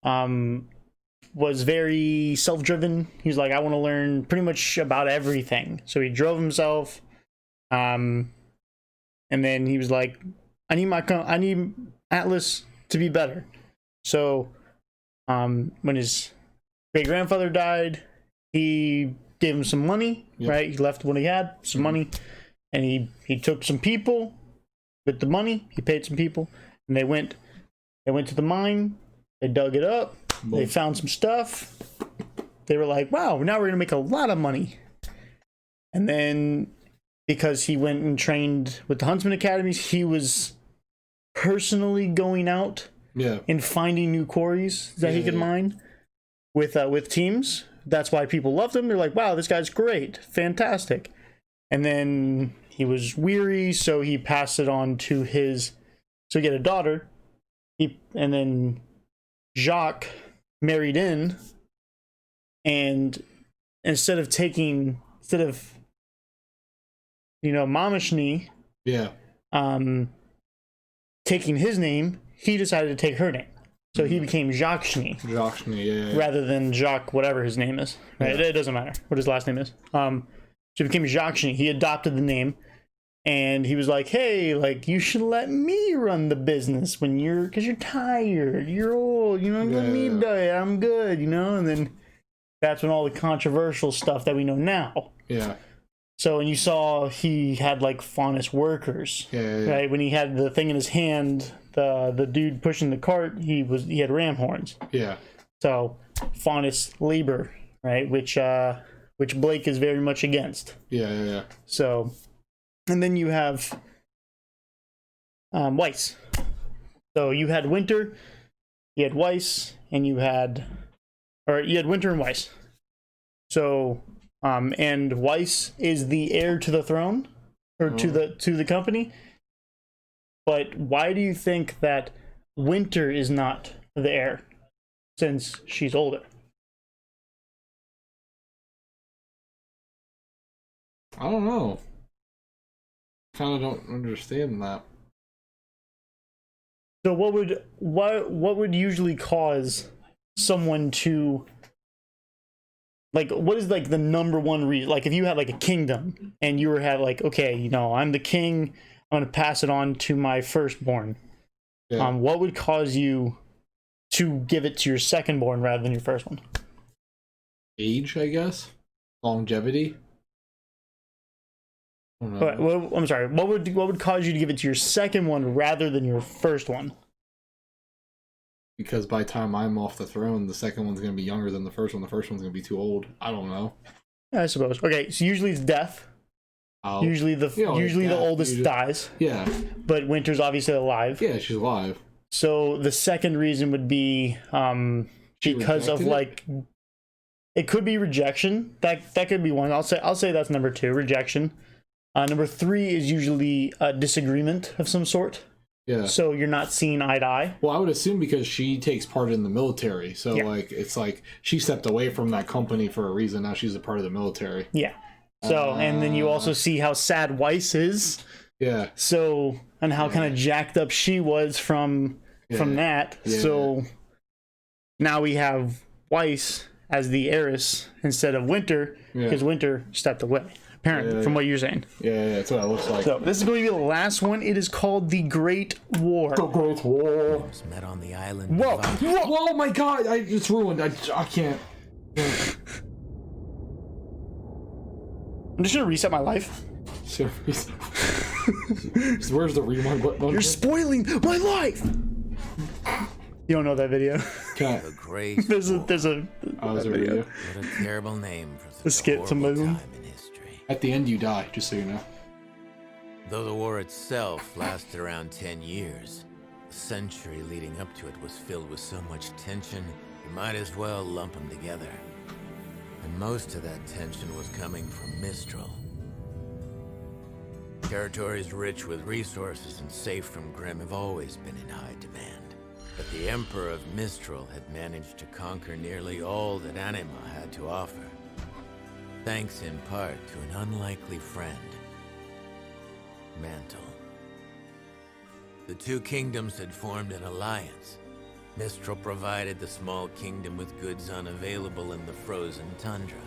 was very self-driven. He was like, I want to learn pretty much about everything. So he drove himself, and then he was like, I need Atlas to be better. So when his great grandfather died, he gave him some money. Yep. Right? He left what he had, some money, and he took some people with the money. He paid some people, and they went to the mine. They dug it up. They found some stuff. They were like, wow, now we're gonna make a lot of money. And then because he went and trained with the Huntsman Academies, he was personally going out and finding new quarries that he could mine with teams. That's why people loved him. They're like, wow, this guy's great, fantastic. And then he was weary, so he passed it on to so he had a daughter. And then Jacques married in, and instead of Mama Schnee taking his name, he decided to take her name. So he became Jacques Schnee. Jacques Schnee, yeah. Rather than Jacques, whatever his name is. Right? It doesn't matter what his last name is. So he became Jacques Schnee. He adopted the name. And he was like, hey, like, you should let me run the business because you're tired, you're old, you know, let me do it, I'm good, you know? And then that's when all the controversial stuff that we know now. Yeah. So, and you saw he had, like, Faunus workers. Right? When he had the thing in his hand, the dude pushing the cart, he had ram horns. Yeah. So, Faunus labor, right? Which Blake is very much against. Yeah. So... And then you have Weiss. So you had Winter, you had Weiss, and you had Winter and Weiss. So, and Weiss is the heir to the throne, or to the company. But why do you think that Winter is not the heir, since she's older? I don't know. Kind of don't understand that. So what would usually cause someone to, like, what is like the number one reason? Like if you had like a kingdom and you had like, okay, you know, I'm the king, I'm gonna pass it on to my firstborn. What would cause you to give it to your secondborn rather than your first one? Age, I guess. Longevity. Well, I'm sorry. What would cause you to give it to your second one rather than your first one? Because by the time I'm off the throne, the second one's going to be younger than the first one. The first one's going to be too old. I don't know. I suppose. Okay, so usually it's death. Usually the oldest dies. Yeah. But Winter's obviously alive. Yeah, she's alive. So the second reason would be because of like it could be rejection. That could be one. I'll say that's number 2, rejection. Number 3 is usually a disagreement of some sort. Yeah. So you're not seeing eye to eye. Well, I would assume because she takes part in the military. So, like, it's like she stepped away from that company for a reason. Now she's a part of the military. Yeah. So, and then you also see how sad Weiss is. Yeah. So, and how kind of jacked up she was from that. Yeah. So, now we have Weiss as the heiress instead of Winter, because Winter stepped away. Apparently, from what you're saying. Yeah, that's what it looks like. So this is going to be the last one. It is called the Great War. The Great War. Met on the island. Whoa! Oh my God! It's ruined. I can't. I'm just gonna reset my life. Where's the rewind button? You're spoiling my life. You don't know that video? The Great there's a video. What a terrible name for such a skit. Some of them. At the end, you die, just so you know. Though the war itself lasted around 10 years, the century leading up to it was filled with so much tension, you might as well lump them together. And most of that tension was coming from Mistral. Territories rich with resources and safe from Grimm have always been in high demand. But the Emperor of Mistral had managed to conquer nearly all that Anima had to offer, thanks in part to an unlikely friend, Mantle. The two kingdoms had formed an alliance. Mistral provided the small kingdom with goods unavailable in the frozen tundra.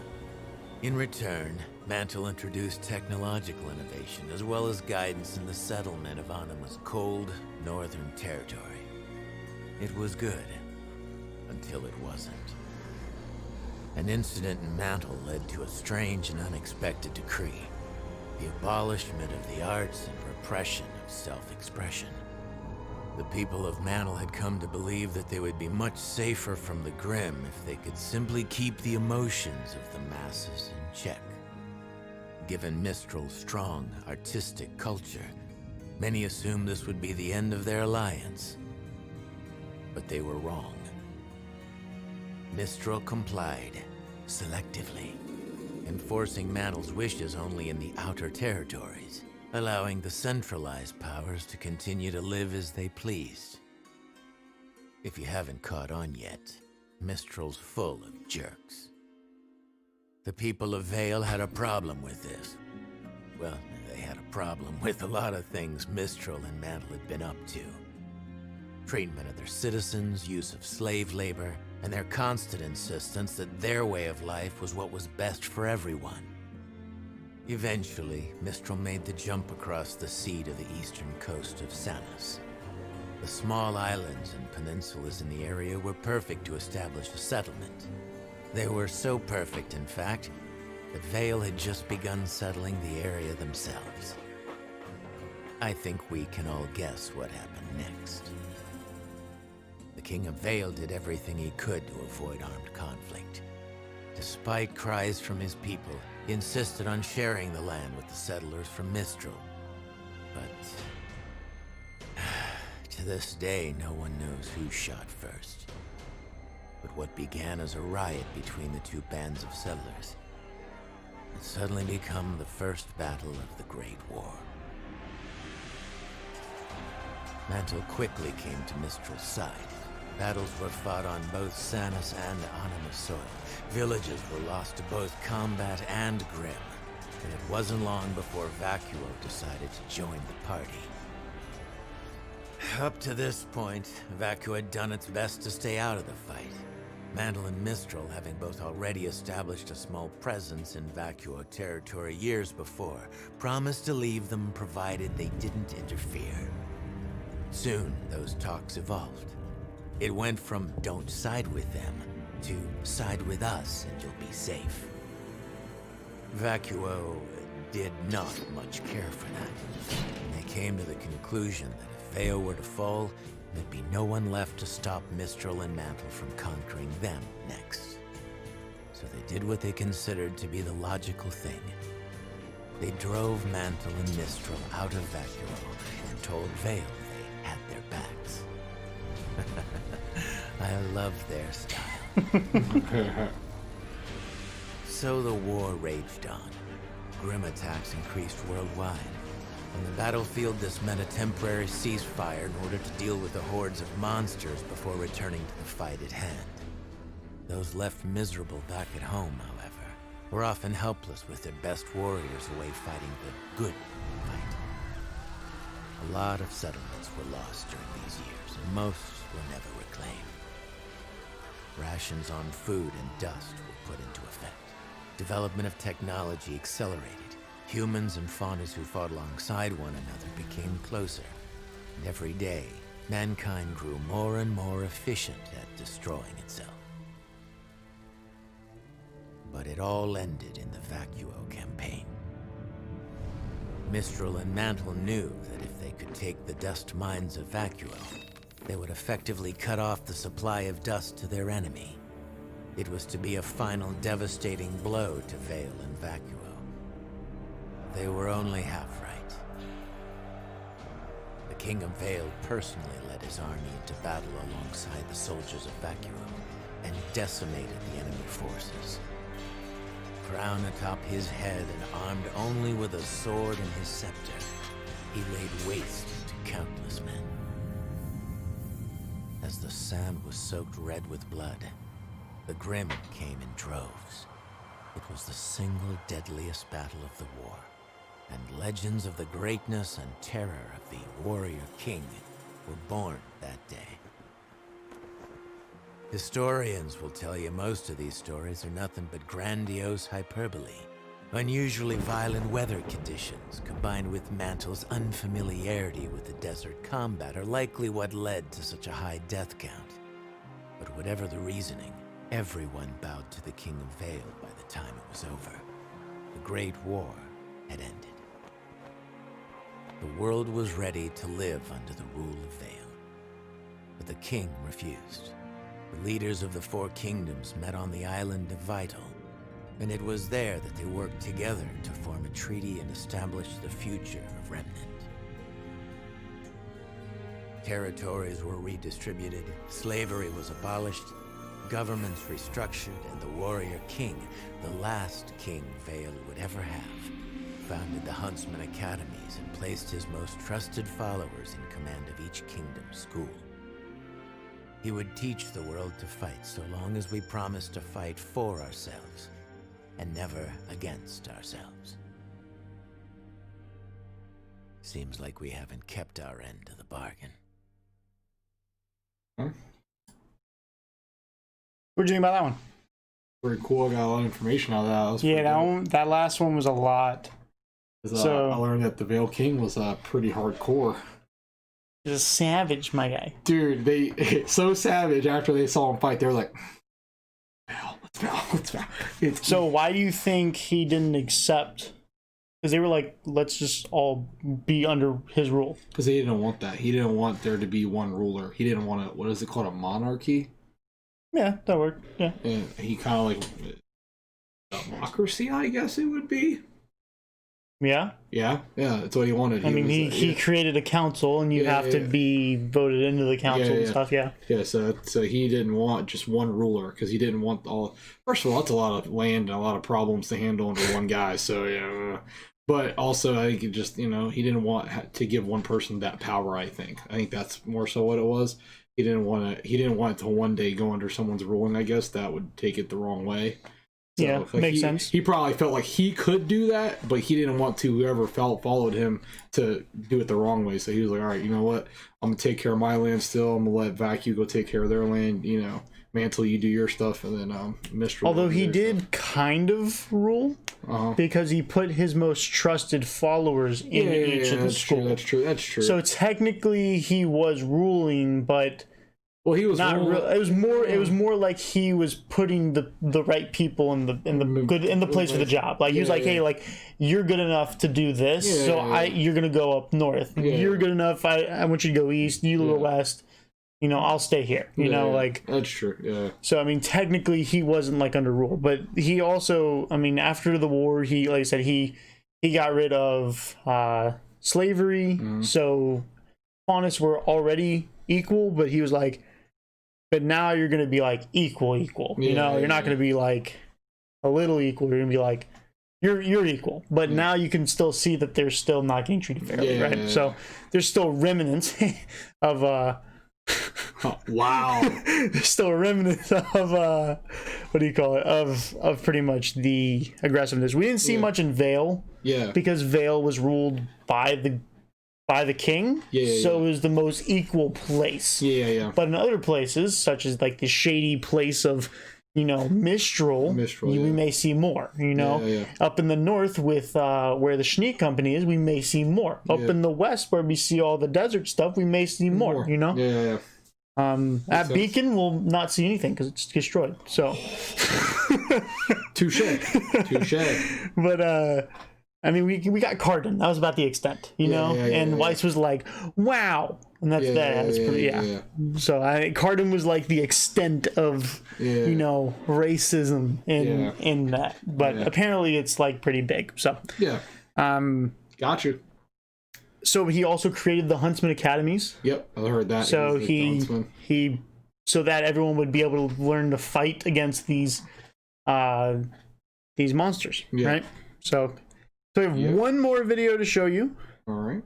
In return, Mantle introduced technological innovation as well as guidance in the settlement of Anima's cold, northern territory. It was good, until it wasn't. An incident in Mantle led to a strange and unexpected decree: the abolishment of the arts and repression of self-expression. The people of Mantle had come to believe that they would be much safer from the Grimm if they could simply keep the emotions of the masses in check. Given Mistral's strong, artistic culture, many assumed this would be the end of their alliance. But they were wrong. Mistral complied, selectively, enforcing Mantle's wishes only in the outer territories, allowing the centralized powers to continue to live as they pleased. If you haven't caught on yet, Mistral's full of jerks. The people of Vale had a problem with this. Well, they had a problem with a lot of things Mistral and Mantle had been up to. Treatment of their citizens, use of slave labor, and their constant insistence that their way of life was what was best for everyone. Eventually, Mistral made the jump across the sea to the eastern coast of Sanas. The small islands and peninsulas in the area were perfect to establish a settlement. They were so perfect, in fact, that Vale had just begun settling the area themselves. I think we can all guess what happened next. The King of Vale did everything he could to avoid armed conflict. Despite cries from his people, he insisted on sharing the land with the settlers from Mistral. But to this day, no one knows who shot first. But what began as a riot between the two bands of settlers had suddenly become the first battle of the Great War. Mantle quickly came to Mistral's side. Battles were fought on both Sanas and Anima soil. Villages were lost to both combat and Grimm. And it wasn't long before Vacuo decided to join the party. Up to this point, Vacuo had done its best to stay out of the fight. Mantle and Mistral, having both already established a small presence in Vacuo territory years before, promised to leave them provided they didn't interfere. Soon, those talks evolved. It went from "don't side with them" to "side with us and you'll be safe." Vacuo did not much care for that, and they came to the conclusion that if Vale were to fall, there'd be no one left to stop Mistral and Mantle from conquering them next. So they did what they considered to be the logical thing. They drove Mantle and Mistral out of Vacuo and told Vale they had their backs. I love their style. So the war raged on. Grimm attacks increased worldwide. On the battlefield, this meant a temporary ceasefire in order to deal with the hordes of monsters before returning to the fight at hand. Those left miserable back at home, however, were often helpless with their best warriors away fighting the good fight. A lot of settlements were lost during these years, and most were never reclaimed. Rations on food and dust were put into effect. Development of technology accelerated. Humans and faunas who fought alongside one another became closer. And every day, mankind grew more and more efficient at destroying itself. But it all ended in the Vacuo campaign. Mistral and Mantle knew that if they could take the dust mines of Vacuo, they would effectively cut off the supply of dust to their enemy. It was to be a final devastating blow to Vale and Vacuo. They were only half right. The King of Vale personally led his army into battle alongside the soldiers of Vacuo and decimated the enemy forces. Crown atop his head and armed only with a sword and his scepter, he laid waste to countless men. As the sand was soaked red with blood, the Grimm came in droves. It was the single deadliest battle of the war, and legends of the greatness and terror of the warrior king were born that day. Historians will tell you most of these stories are nothing but grandiose hyperbole. Unusually violent weather conditions, combined with Mantle's unfamiliarity with the desert combat, are likely what led to such a high death count. But whatever the reasoning, everyone bowed to the King of Vale by the time it was over. The Great War had ended. The world was ready to live under the rule of Vale. But the king refused. The leaders of the four kingdoms met on the island of Vital, and it was there that they worked together to form a treaty and establish the future of Remnant. Territories were redistributed, slavery was abolished, governments restructured, and the warrior king, the last king Vale would ever have, founded the Huntsman Academies and placed his most trusted followers in command of each kingdom's school. He would teach the world to fight so long as we promised to fight for ourselves and never against ourselves. Seems like we haven't kept our end of the bargain. What'd you think about that one? Very cool. I got a lot of information out of that. Yeah, that one, that last one was a lot. I learned that the Vale King was pretty hardcore. He's a savage, my guy. Dude, they so savage after they saw him fight. They were like, let's Val. So why do you think he didn't accept? Because they were like, let's just all be under his rule. Because he didn't want that. He didn't want there to be one ruler. He didn't want what is it called, a monarchy? Yeah, that worked. Yeah. And he kind of like democracy, I guess it would be. Yeah. Yeah, that's what he wanted. I mean, he created a council, and you have to be voted into the council and stuff. Yeah. Yeah. So he didn't want just one ruler because he didn't want all. First of all, that's a lot of land and a lot of problems to handle under one guy. So yeah. But also, I think it just he didn't want to give one person that power. I think that's more so what it was. He didn't want it to one day go under someone's ruling. I guess that would take it the wrong way. So, yeah, makes sense. He probably felt like he could do that, but he didn't want to whoever followed him to do it the wrong way. So he was like, all right, you know what? I'm going to take care of my land still. I'm going to let Vacu go take care of their land. Mantle, you do your stuff, and then Mistral. Although he did kind of rule, because he put his most trusted followers in each of the schools. That's true. So technically he was ruling, but... Well, he was not it was more. It was more like he was putting the right people in the place for the job. Like he was like, hey, like you're good enough to do this, you're gonna go up north. You're good enough. I want you to go east. You go west. I'll stay here. Like that's true. Yeah. So I mean, technically he wasn't like under rule, but he also, I mean, after the war, he, like I said, he got rid of slavery. So Faunus were already equal, but he was like, but now you're going to be like equal. You're not going to be like a little equal. You're going to be like, you're equal. But now you can still see that they're still not getting treated fairly, right? So there's still remnants of wow. There's still a remnant of what do you call it? Of pretty much the aggressiveness. We didn't see much in Vale. Yeah. Because Vale was ruled by the king, so it was the most equal place. But in other places, such as like the shady place of, Mistral, we may see more. Up in the north with where the Schneek Company is, we may see more. Up in the west where we see all the desert stuff, we may see more. At Beacon, we'll not see anything because it's destroyed. So, touche. But I mean, we got Cardin. That was about the extent, and Weiss was like, "Wow," and that's that. That's pretty, So Cardin was like the extent of racism in that, but apparently it's like pretty big. So got you. So he also created the Huntsman Academies. Yep, I heard that. So he so that everyone would be able to learn to fight against these monsters, right? So we have one more video to show you. All right.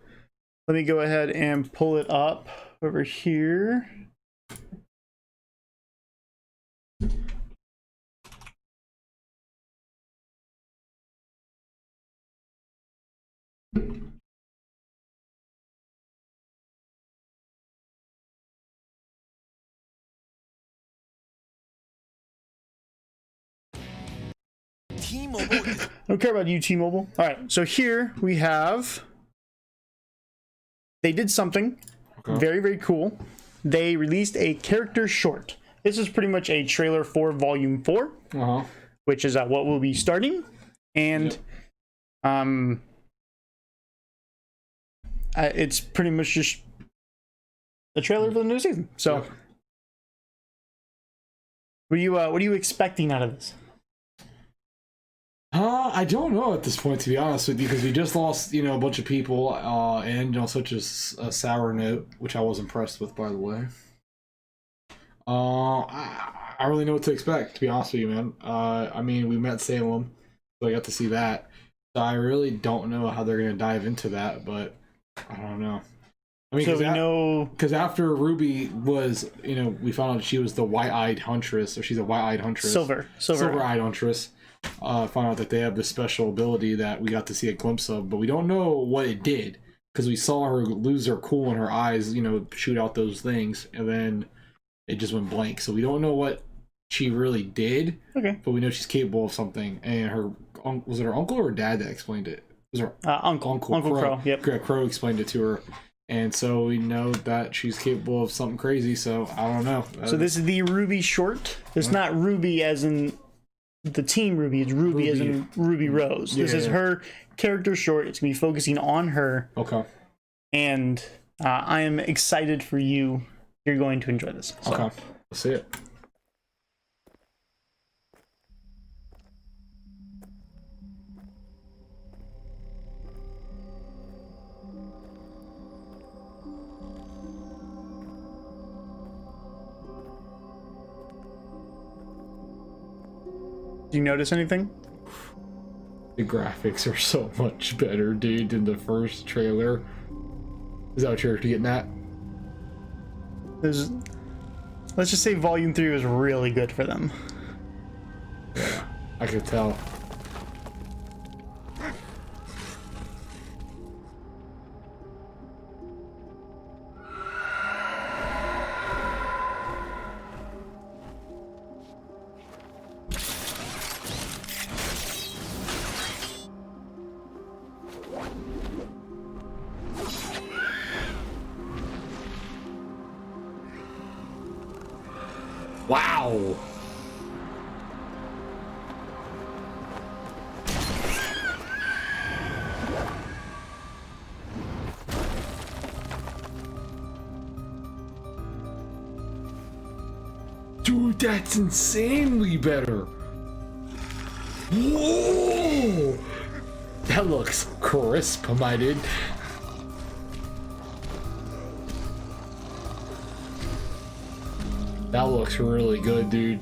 Let me go ahead and pull it up over here. T-Mobile is I don't care about you, T-Mobile. All right, so here we have. They did something very, very cool. They released a character short. This is pretty much a trailer for Volume 4, which is what we'll be starting. And it's pretty much just a trailer for the new season. So, what are you expecting out of this? I don't know at this point, to be honest with you, because we just lost, a bunch of people, and on such a sour note, which I was impressed with, by the way. I don't really know what to expect, to be honest with you, man. I mean, we met Salem, so I got to see that. So I really don't know how they're gonna dive into that, but I don't know. I mean, so we know because after Ruby was, we found out she was the white-eyed huntress, or she's a white-eyed huntress, silver-eyed huntress. Found out that they have this special ability that we got to see a glimpse of, but we don't know what it did, because we saw her lose her cool and her eyes, shoot out those things, and then it just went blank. So we don't know what she really did. Okay. But we know she's capable of something. And her was it her uncle or her dad that explained it? It was her Uncle Crow. Yep. Crow explained it to her. And so we know that she's capable of something crazy. So I don't know. So this is the Ruby short. It's not Ruby as in the team Ruby. It's Ruby as in Ruby Rose. This is her character short. It's gonna be focusing on her. Okay. And I am excited for you. You're going to enjoy this. So. Okay. Let's see it. Do you notice anything? The graphics are so much better, dude, than the first trailer. Is that what you're getting at? Let's just say Volume 3 was really good for them. Yeah, I could tell. Wow! Dude, that's insanely better! Whoa! That looks crisp, my dude. That looks really good, dude.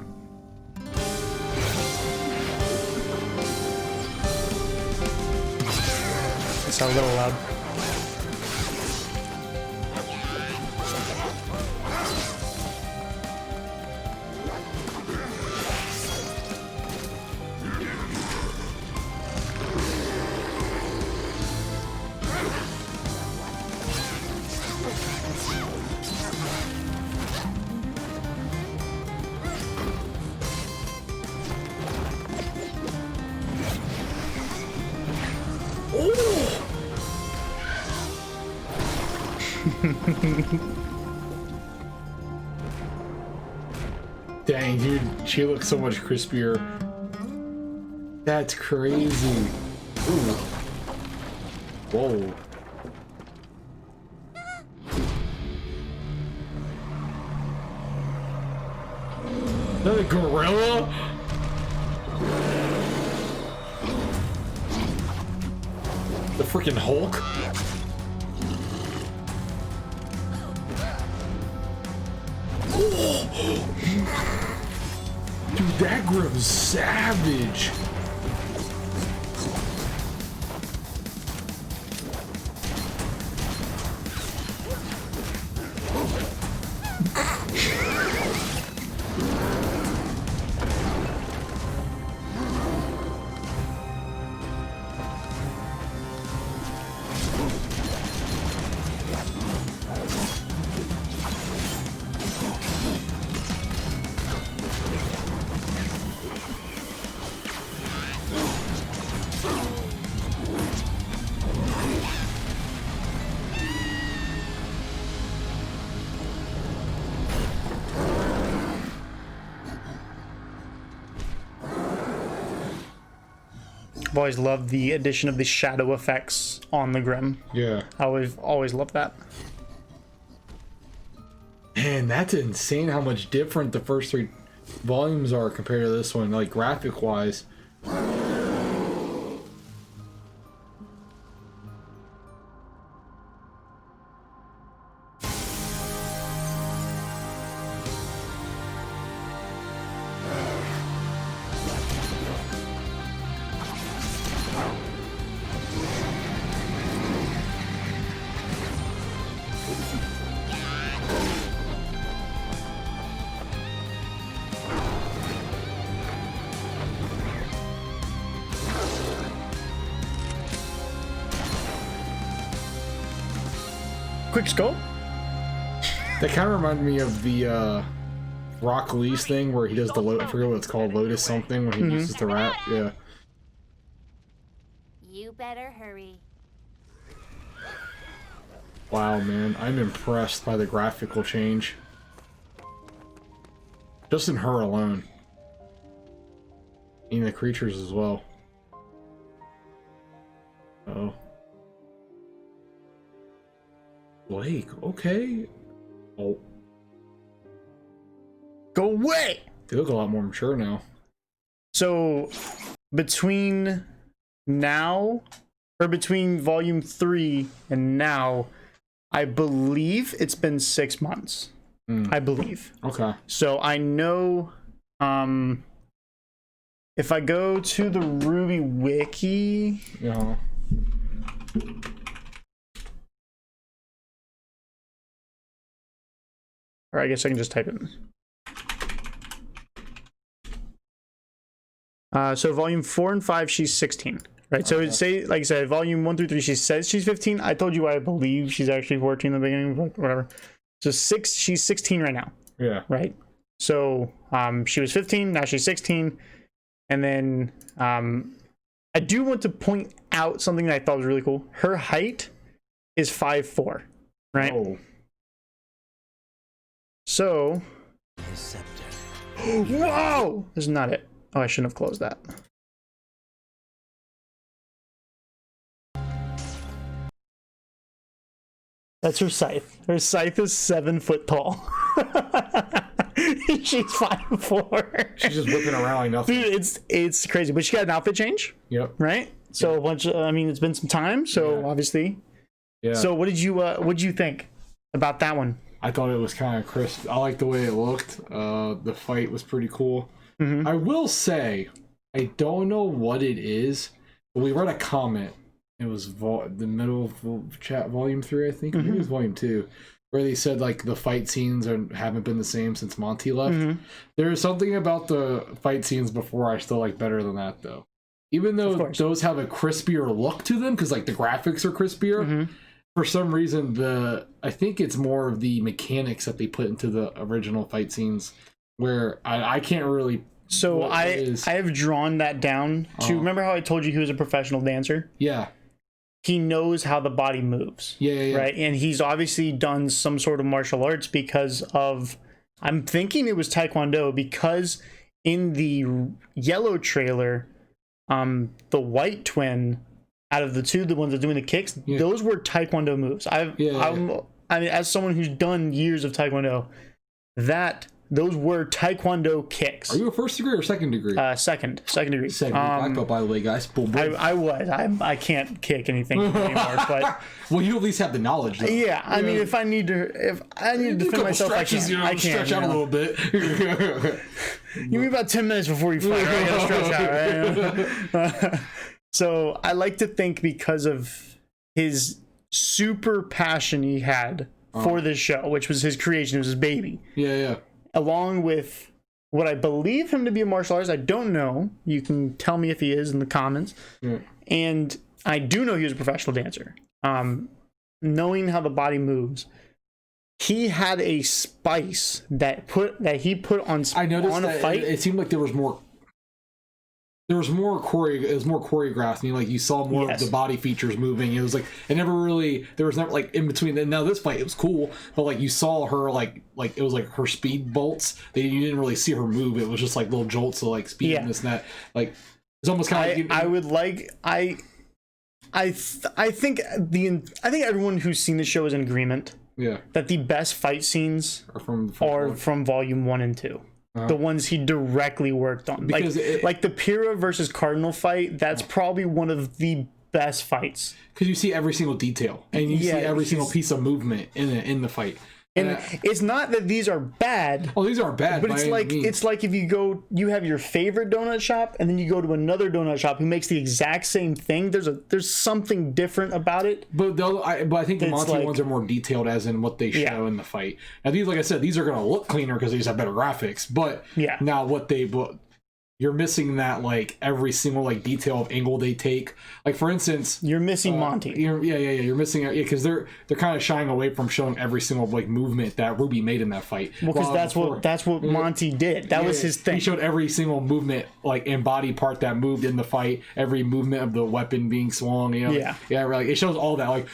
It's a little loud. Dang, dude, she looks so much crispier. That's crazy. Ooh. Whoa. Is that a gorilla? The freaking Hulk? Dude, that grows savage. I've always loved the addition of the shadow effects on the Grim. Yeah. I always loved that. Man, that's insane how much different the first 3 volumes are compared to this one, like graphic wise. Quick scope. That kind of reminded me of the Rock Lee's thing where he does the I forget what it's called, Lotus something, when he uses the rat. Yeah. You better hurry. Wow, man, I'm impressed by the graphical change. Just in her alone. And the creatures as well. Oh. Blake, okay. Oh. Go away! They look a lot more mature now. So, between volume 3 and now, I believe it's been 6 months. I believe. Okay. So I know, if I go to the RWBY wiki, Yeah. or I guess I can just type it in. So volume 4 and 5, she's 16, right? So it'd say, like I said, volume 1 through 3, she says she's 15. I told you I believe she's actually 14 in the beginning, but whatever. So she's 16 right now. Yeah. Right. So she was 15, now she's 16. And then I do want to point out something that I thought was really cool. Her height is 5'4", right? Oh. So, The scepter. whoa! This is not it. Oh, I shouldn't have closed that. That's her scythe. Her scythe is 7 foot tall. She's 5'4". She's just whipping around like nothing. Dude, it's crazy. But she got an outfit change, Yep. right? So a bunch of, I mean, it's been some time, so Yeah. obviously. Yeah. So what did you think about that one? I thought it was kind of crisp. I liked the way it looked. The fight was pretty cool. Mhm. I will say, I don't know what it is, but we read a comment. It was the middle of chat, volume 3, I think. Maybe it was volume 2, where they said like the fight scenes haven't been the same since Monty left. There is something about the fight scenes before I still like better than that, though. Even though those have a crispier look to them, because like the graphics are crispier. For some reason, I think it's more of the mechanics that they put into the original fight scenes, where I can't really. So I have drawn that down to remember how I told you he was a professional dancer? Yeah. He knows how the body moves. Yeah. Right? And he's obviously done some sort of martial arts because of, I'm thinking it was Taekwondo, because in the yellow trailer, the white twin out of the two, the ones that are doing the kicks, those were Taekwondo moves. I mean, as someone who's done years of Taekwondo, those were Taekwondo kicks. Are you a first degree or second degree? Second degree. Second black belt, by the way, guys. Boom, boom. I can't kick anything anymore, but well, you at least have the knowledge, though. yeah. I mean, if I need to defend myself, I can. I can stretch out a little bit. Give me about 10 minutes before you fight. Right? I gotta stretch out. Right? So I like to think because of his super passion he had for this show, which was his creation, it was his baby. Yeah. Along with what I believe him to be a martial artist. I don't know. You can tell me if he is in the comments. Yeah. And I do know he was a professional dancer. Knowing how the body moves, he had a spice that he put on. I noticed on a that fight. it seemed like there was more. It was more choreographed. I mean, like you saw more of the body features moving. It was like there was never like in between. And now this fight, it was cool, but like you saw her like it was like her speed bolts. You didn't really see her move. It was just like little jolts of like speed and this and that. Like It's almost kind of I would like I think everyone who's seen the show is in agreement. Yeah. That the best fight scenes are from volume 1 and 2. The ones he directly worked on. Because like the Pyrrha versus Cardinal fight, that's probably one of the best fights. Because you see every single detail and you see every single piece of movement in the fight. And it's not that these are bad. Oh, these aren't bad. But it's like if you have your favorite donut shop and then you go to another donut shop who makes the exact same thing. There's something different about it. But I think the Monty ones are more detailed, as in what they show in the fight. Now these, like I said, these are going to look cleaner because these have better graphics. But now you're missing that, like, every single, like, detail of angle they take. Like, for instance, you're missing Monty. You're missing it because they're kind of shying away from showing every single, like, movement that RWBY made in that fight. Well, because that's what Monty did. That was his thing. He showed every single movement, like, and body part that moved in the fight. Every movement of the weapon being swung. You know, like it shows all that. Like,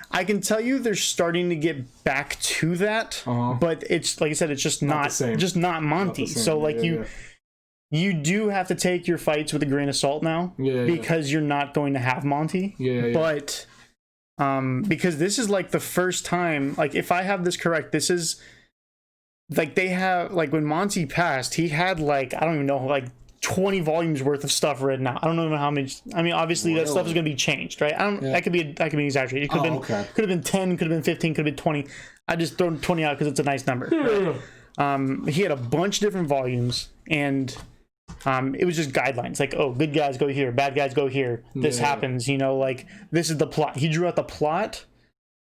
I can tell you they're starting to get back to that, but it's like I said, it's just not Monty. So like you do have to take your fights with a grain of salt now, because you're not going to have Monty. But because this is like the first time, like if I have this correct, this is like they have, like when Monty passed, he had like, I don't even know, like 20 volumes worth of stuff written out. I don't know how many. I mean, obviously that stuff is going to be changed, right? That could be exaggerated. It could have been 10, could have been 15, could have been 20. I just throw 20 out because it's a nice number. Right? He had a bunch of different volumes, and it was just guidelines, like, oh, good guys go here, bad guys go here, this happens, you know, like this is the plot. He drew out the plot,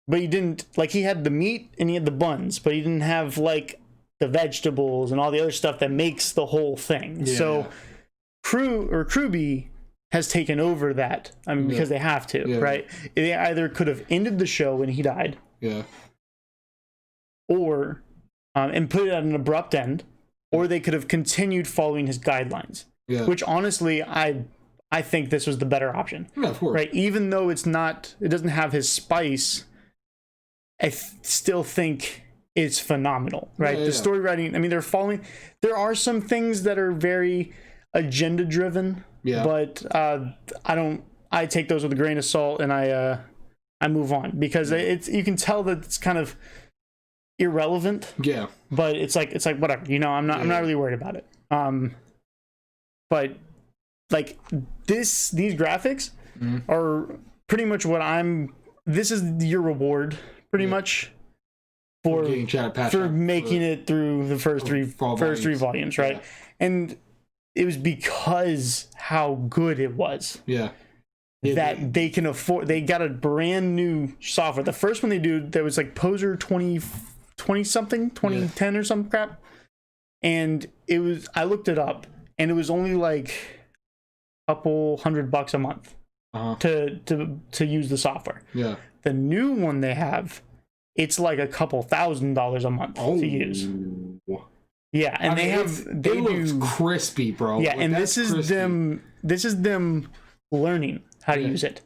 but he didn't, like, he had the meat and he had the buns, but he didn't have like the vegetables and all the other stuff that makes the whole thing. So RWBY has taken over that. I mean, because they have to, right? They either could have ended the show when he died, or and put it at an abrupt end, or they could have continued following his guidelines. Which honestly, I think this was the better option. Yeah, of course. Right? Even though it doesn't have his spice, I still think it's phenomenal. Right? The story writing, I mean, there are some things that are very agenda driven. But I take those with a grain of salt, and I move on, because you can tell that it's kind of irrelevant, but it's like whatever, you know. I'm not really worried about it. But like these graphics are pretty much this is your reward pretty much for making it through the first three volumes, right? And it was because how good it was. That they can afford. They got a brand new software. The first one they do, there was like Poser 20 something, 2010 or some crap, and it was, I looked it up, and it was only like a couple $100 a month to use the software. The new one they have, it's like a couple $1,000s a month to use. And they do crispy, bro. And this is them learning how to use it.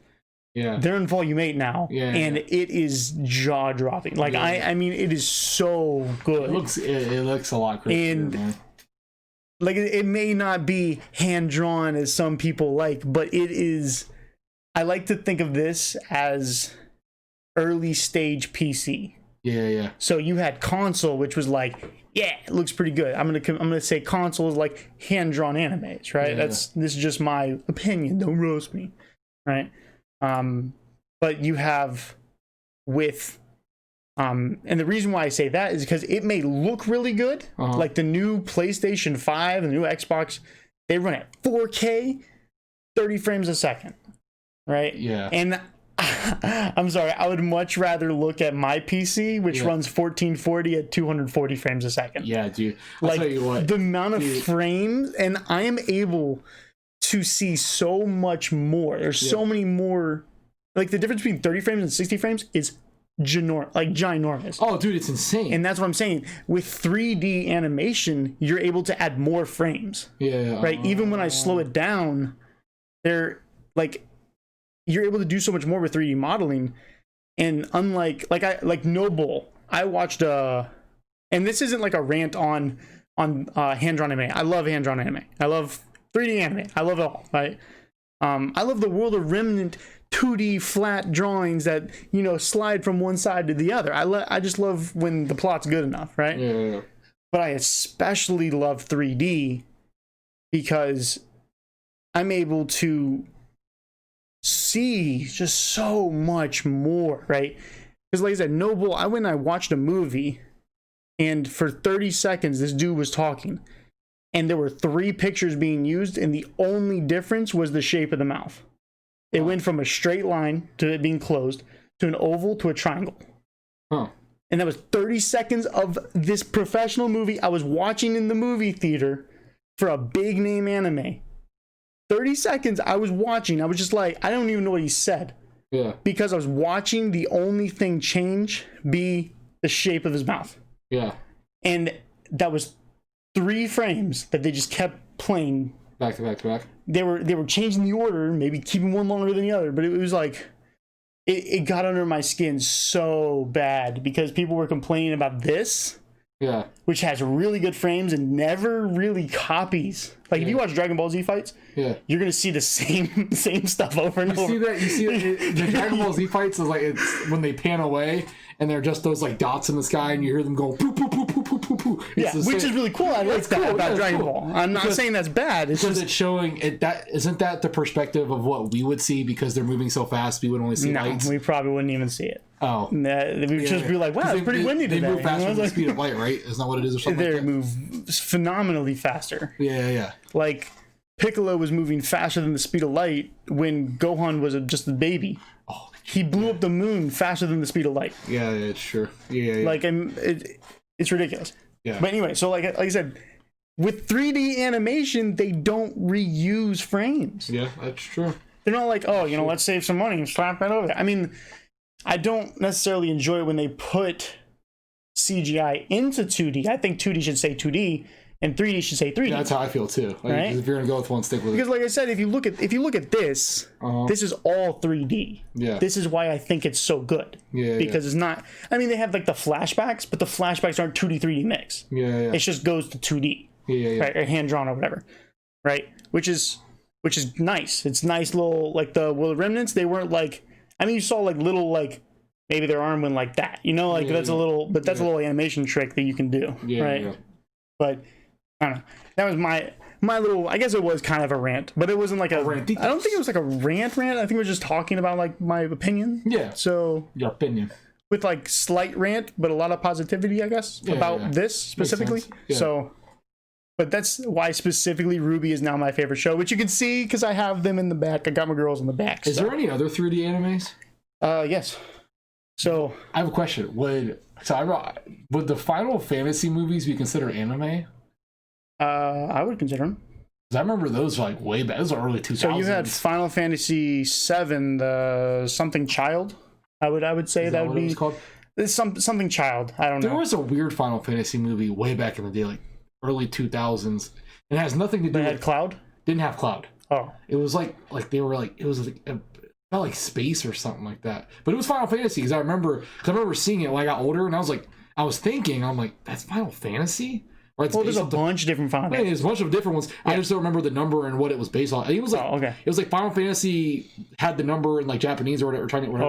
They're in volume 8 now, and it is jaw dropping. Like I mean, it is so good. It looks a lot crispier, and man. Like it may not be hand drawn as some people like, but it is. I like to think of this as early stage PC. So you had console, which was like, it looks pretty good. I'm gonna say console is like hand drawn animes, right? This is just my opinion. Don't roast me, right? But you have with and the reason why I say that is because it may look really good, like the new PlayStation 5 and the new Xbox, they run at 4K 30 frames a second, right? And I'm sorry, I would much rather look at my PC, which runs 1440 at 240 frames a second. Dude, I'll tell you what, the amount of frames, and I am able to see so much more. There's so many more. Like the difference between 30 frames and 60 frames is ginormous. Oh, dude, it's insane. And that's what I'm saying. With 3D animation, you're able to add more frames. Right. Even when I slow it down, you're able to do so much more with 3D modeling. And unlike Noble, I watched and this isn't like a rant on hand drawn anime. I love hand drawn anime. I love 3D anime. I love it all, right? I love the World of Remnant 2D flat drawings that, you know, slide from one side to the other. I just love when the plot's good enough, right? Yeah. But I especially love 3D because I'm able to see just so much more, right? Because like I said, Noble, I went and I watched a movie, and for 30 seconds, this dude was talking. And there were 3 pictures being used, and the only difference was the shape of the mouth. It went from a straight line to it being closed, to an oval, to a triangle. Huh. And that was 30 seconds of this professional movie I was watching in the movie theater for a big name anime. 30 seconds I was watching. I was just like, I don't even know what he said. Yeah. Because I was watching the only thing change be the shape of his mouth. Yeah. And that was 3 frames that they just kept playing. Back to back to back. They were changing the order, maybe keeping one longer than the other, but it was like, it got under my skin so bad because people were complaining about this. Yeah. Which has really good frames and never really copies. Like if you watch Dragon Ball Z fights, you're gonna see the same stuff over and over. You see that the Dragon Ball Z fights is like it's when they pan away and they're just those like dots in the sky and you hear them go poo poo poo poo poo poo poo. Yeah, which is really cool. I like that about Dragon Ball. I'm not saying that's bad. It's because just it's showing it. That isn't that the perspective of what we would see because they're moving so fast. We would only see lights. We probably wouldn't even see it. Oh, we'd just be like, wow, it's pretty windy today. They move faster than the speed of light, right? Isn't that what it is or something? They like that? move phenomenally faster. Yeah. Like Piccolo was moving faster than the speed of light when Gohan was just a baby. Oh, he blew up the moon faster than the speed of light. Yeah, it's true. Yeah. Like it's ridiculous. Yeah. But anyway, so like I said, with 3D animation, they don't reuse frames. Yeah, that's true. They're not like, oh, let's save some money and slap that over there. I mean, I don't necessarily enjoy it when they put CGI into 2D. I think 2D should say 2D and 3D should say 3D. Yeah, that's how I feel too. Like, right? if you're gonna go with one, stick with it. Because like I said, if you look at this, this is all 3D. Yeah. This is why I think it's so good. Yeah. Because it's not. I mean, they have like the flashbacks, but the flashbacks aren't 2D 3D mix. Yeah. It just goes to 2D. Yeah. Right, or hand drawn or whatever. Right, which is nice. It's nice little like the World of Remnants. They weren't like. I mean, you saw like little like maybe their arm went like that. That's a little, but that's a little animation trick that you can do. Yeah. Right. Yeah. But I don't know. That was my little. I guess it was kind of a rant, but it wasn't like a rant. I don't think it was like a rant. I think we were just talking about like my opinion. Yeah. So your opinion with like slight rant, but a lot of positivity, I guess, about this specifically. Yeah. So. But that's why specifically RWBY is now my favorite show, which you can see because I have them in the back. I got my girls in the back. Is there any other 3D animes? Yes. So I have a question. Would the Final Fantasy movies be considered anime? I would consider them. I remember those like way back. Those are early 2000s. So you had Final Fantasy VII, the something child. I would say that would be called. Something child. I don't know. There was a weird Final Fantasy movie way back in the day, like early 2000s. It has nothing to do. They had Cloud. Didn't have Cloud. Oh, it was like they were like it was like felt like space or something like that. But it was Final Fantasy because I remember seeing it when I got older, and I was thinking, I'm like, that's Final Fantasy. Or it's there's a bunch of different Final Fantasy. There's a bunch of different ones. Yeah. I just don't remember the number and what it was based on. I think it was like It was like Final Fantasy had the number in like Japanese or whatever,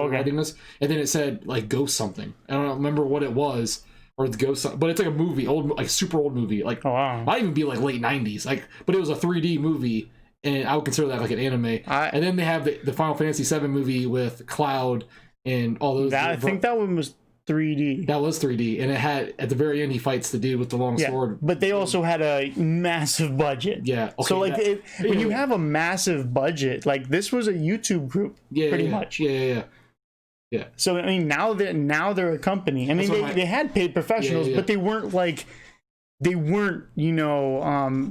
writing this, and then it said like Ghost something. I don't remember what it was. Or the Ghost, but it's like a movie, like super old movie, like might even be like late 90s, like. But it was a 3D movie, and I would consider that like an anime. And then they have the Final Fantasy VII movie with Cloud and all those. I think that one was 3D. That was 3D, and it had at the very end he fights the dude with the long sword. But they also had a massive budget. Yeah. Okay, so like when you have a massive budget, like this was a YouTube group, pretty much. Yeah. So I mean, now they're a company. I mean, they had paid professionals, but they weren't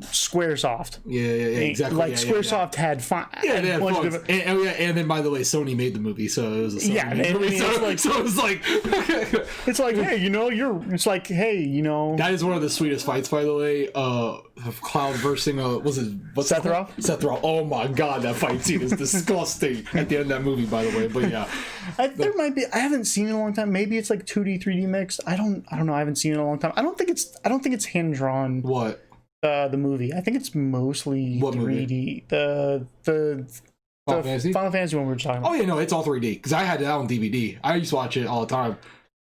Squaresoft. Yeah, exactly. Like Squaresoft had fun. Yeah, they had fun. And then by the way, Sony made the movie, so it was a Sony movie. It's like, hey, that is one of the sweetest fights, by the way. Cloud versing Sephiroth? Sephiroth. Oh my god, that fight scene is disgusting at the end of that movie, by the way. But yeah, there might be. I haven't seen it in a long time. Maybe it's like 2D, 3D mixed. I don't know. I haven't seen it in a long time. I don't think it's hand drawn. What? The movie. I think it's mostly What 3D. The Final Fantasy? Final Fantasy one we were talking about. Oh yeah, no, it's all 3D because I had it out on DVD. I used to watch it all the time.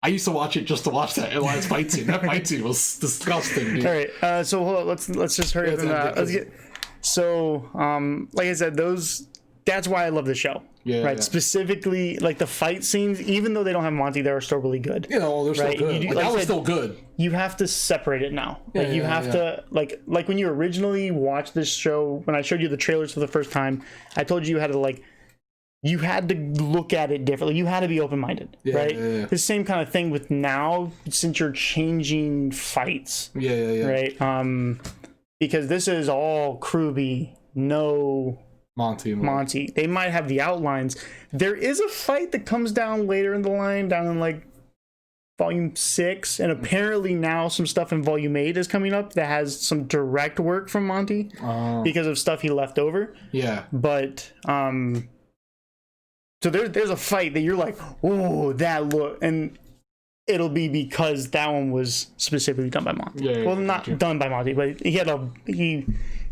I used to watch it just to watch that last fight scene. That fight scene was disgusting, dude. All right, so hold on, let's just hurry up and let's get. So, like I said, that's why I love the show. Yeah, right. yeah. Specifically, like the fight scenes, even though they don't have Monty, they're still really good. You know, they're still Right? good. You do- Like, like that I was said, still good. You have to separate it now. Like you yeah, have yeah. to like when you originally watched this show. When I showed you the trailers for the first time, I told you had to you had to look at it differently. You had to be open-minded, right? Yeah. The same kind of thing with now, since you're changing fights, Yeah. right? Because this is all RWBY, no Monty. They might have the outlines. There is a fight that comes down later in the line, down in like volume 6, and apparently now some stuff in volume 8 is coming up that has some direct work from Monty because of stuff he left over. Yeah. But so there's a fight that you're like, oh, that look, and it'll be because that one was specifically done by Monty. Yeah, well, not done by Monty, but he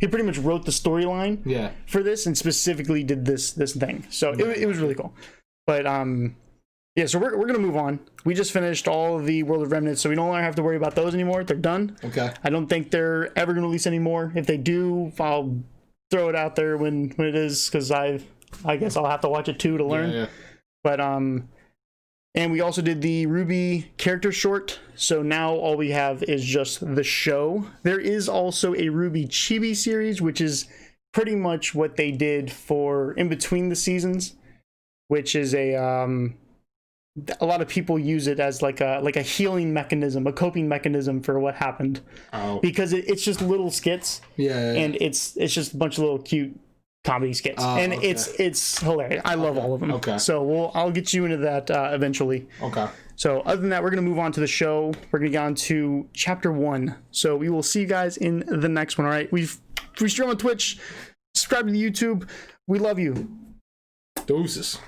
pretty much wrote the storyline for this and specifically did this thing. So it was really cool. But yeah, so we're gonna move on. We just finished all of the World of Remnants, so we no longer have to worry about those anymore. They're done. Okay. I don't think they're ever gonna release any more. If they do, I'll throw it out there when it is, because I guess I'll have to watch it too to learn. Yeah. But and we also did the RWBY character short, so now all we have is just the show. There is also a RWBY Chibi series, which is pretty much what they did for in between the seasons, which is a lot of people use it as like a healing mechanism, a coping mechanism for what happened, because it's just little skits, and it's just a bunch of little cute comedy skits, and okay. it's hilarious. I love all of them. Okay. So I'll get you into that eventually. Okay. So other than that, we're gonna move on to the show. We're gonna get on to chapter 1. So we will see you guys in the next one. All right. We stream on Twitch. Subscribe to the YouTube. We love you. Deuces.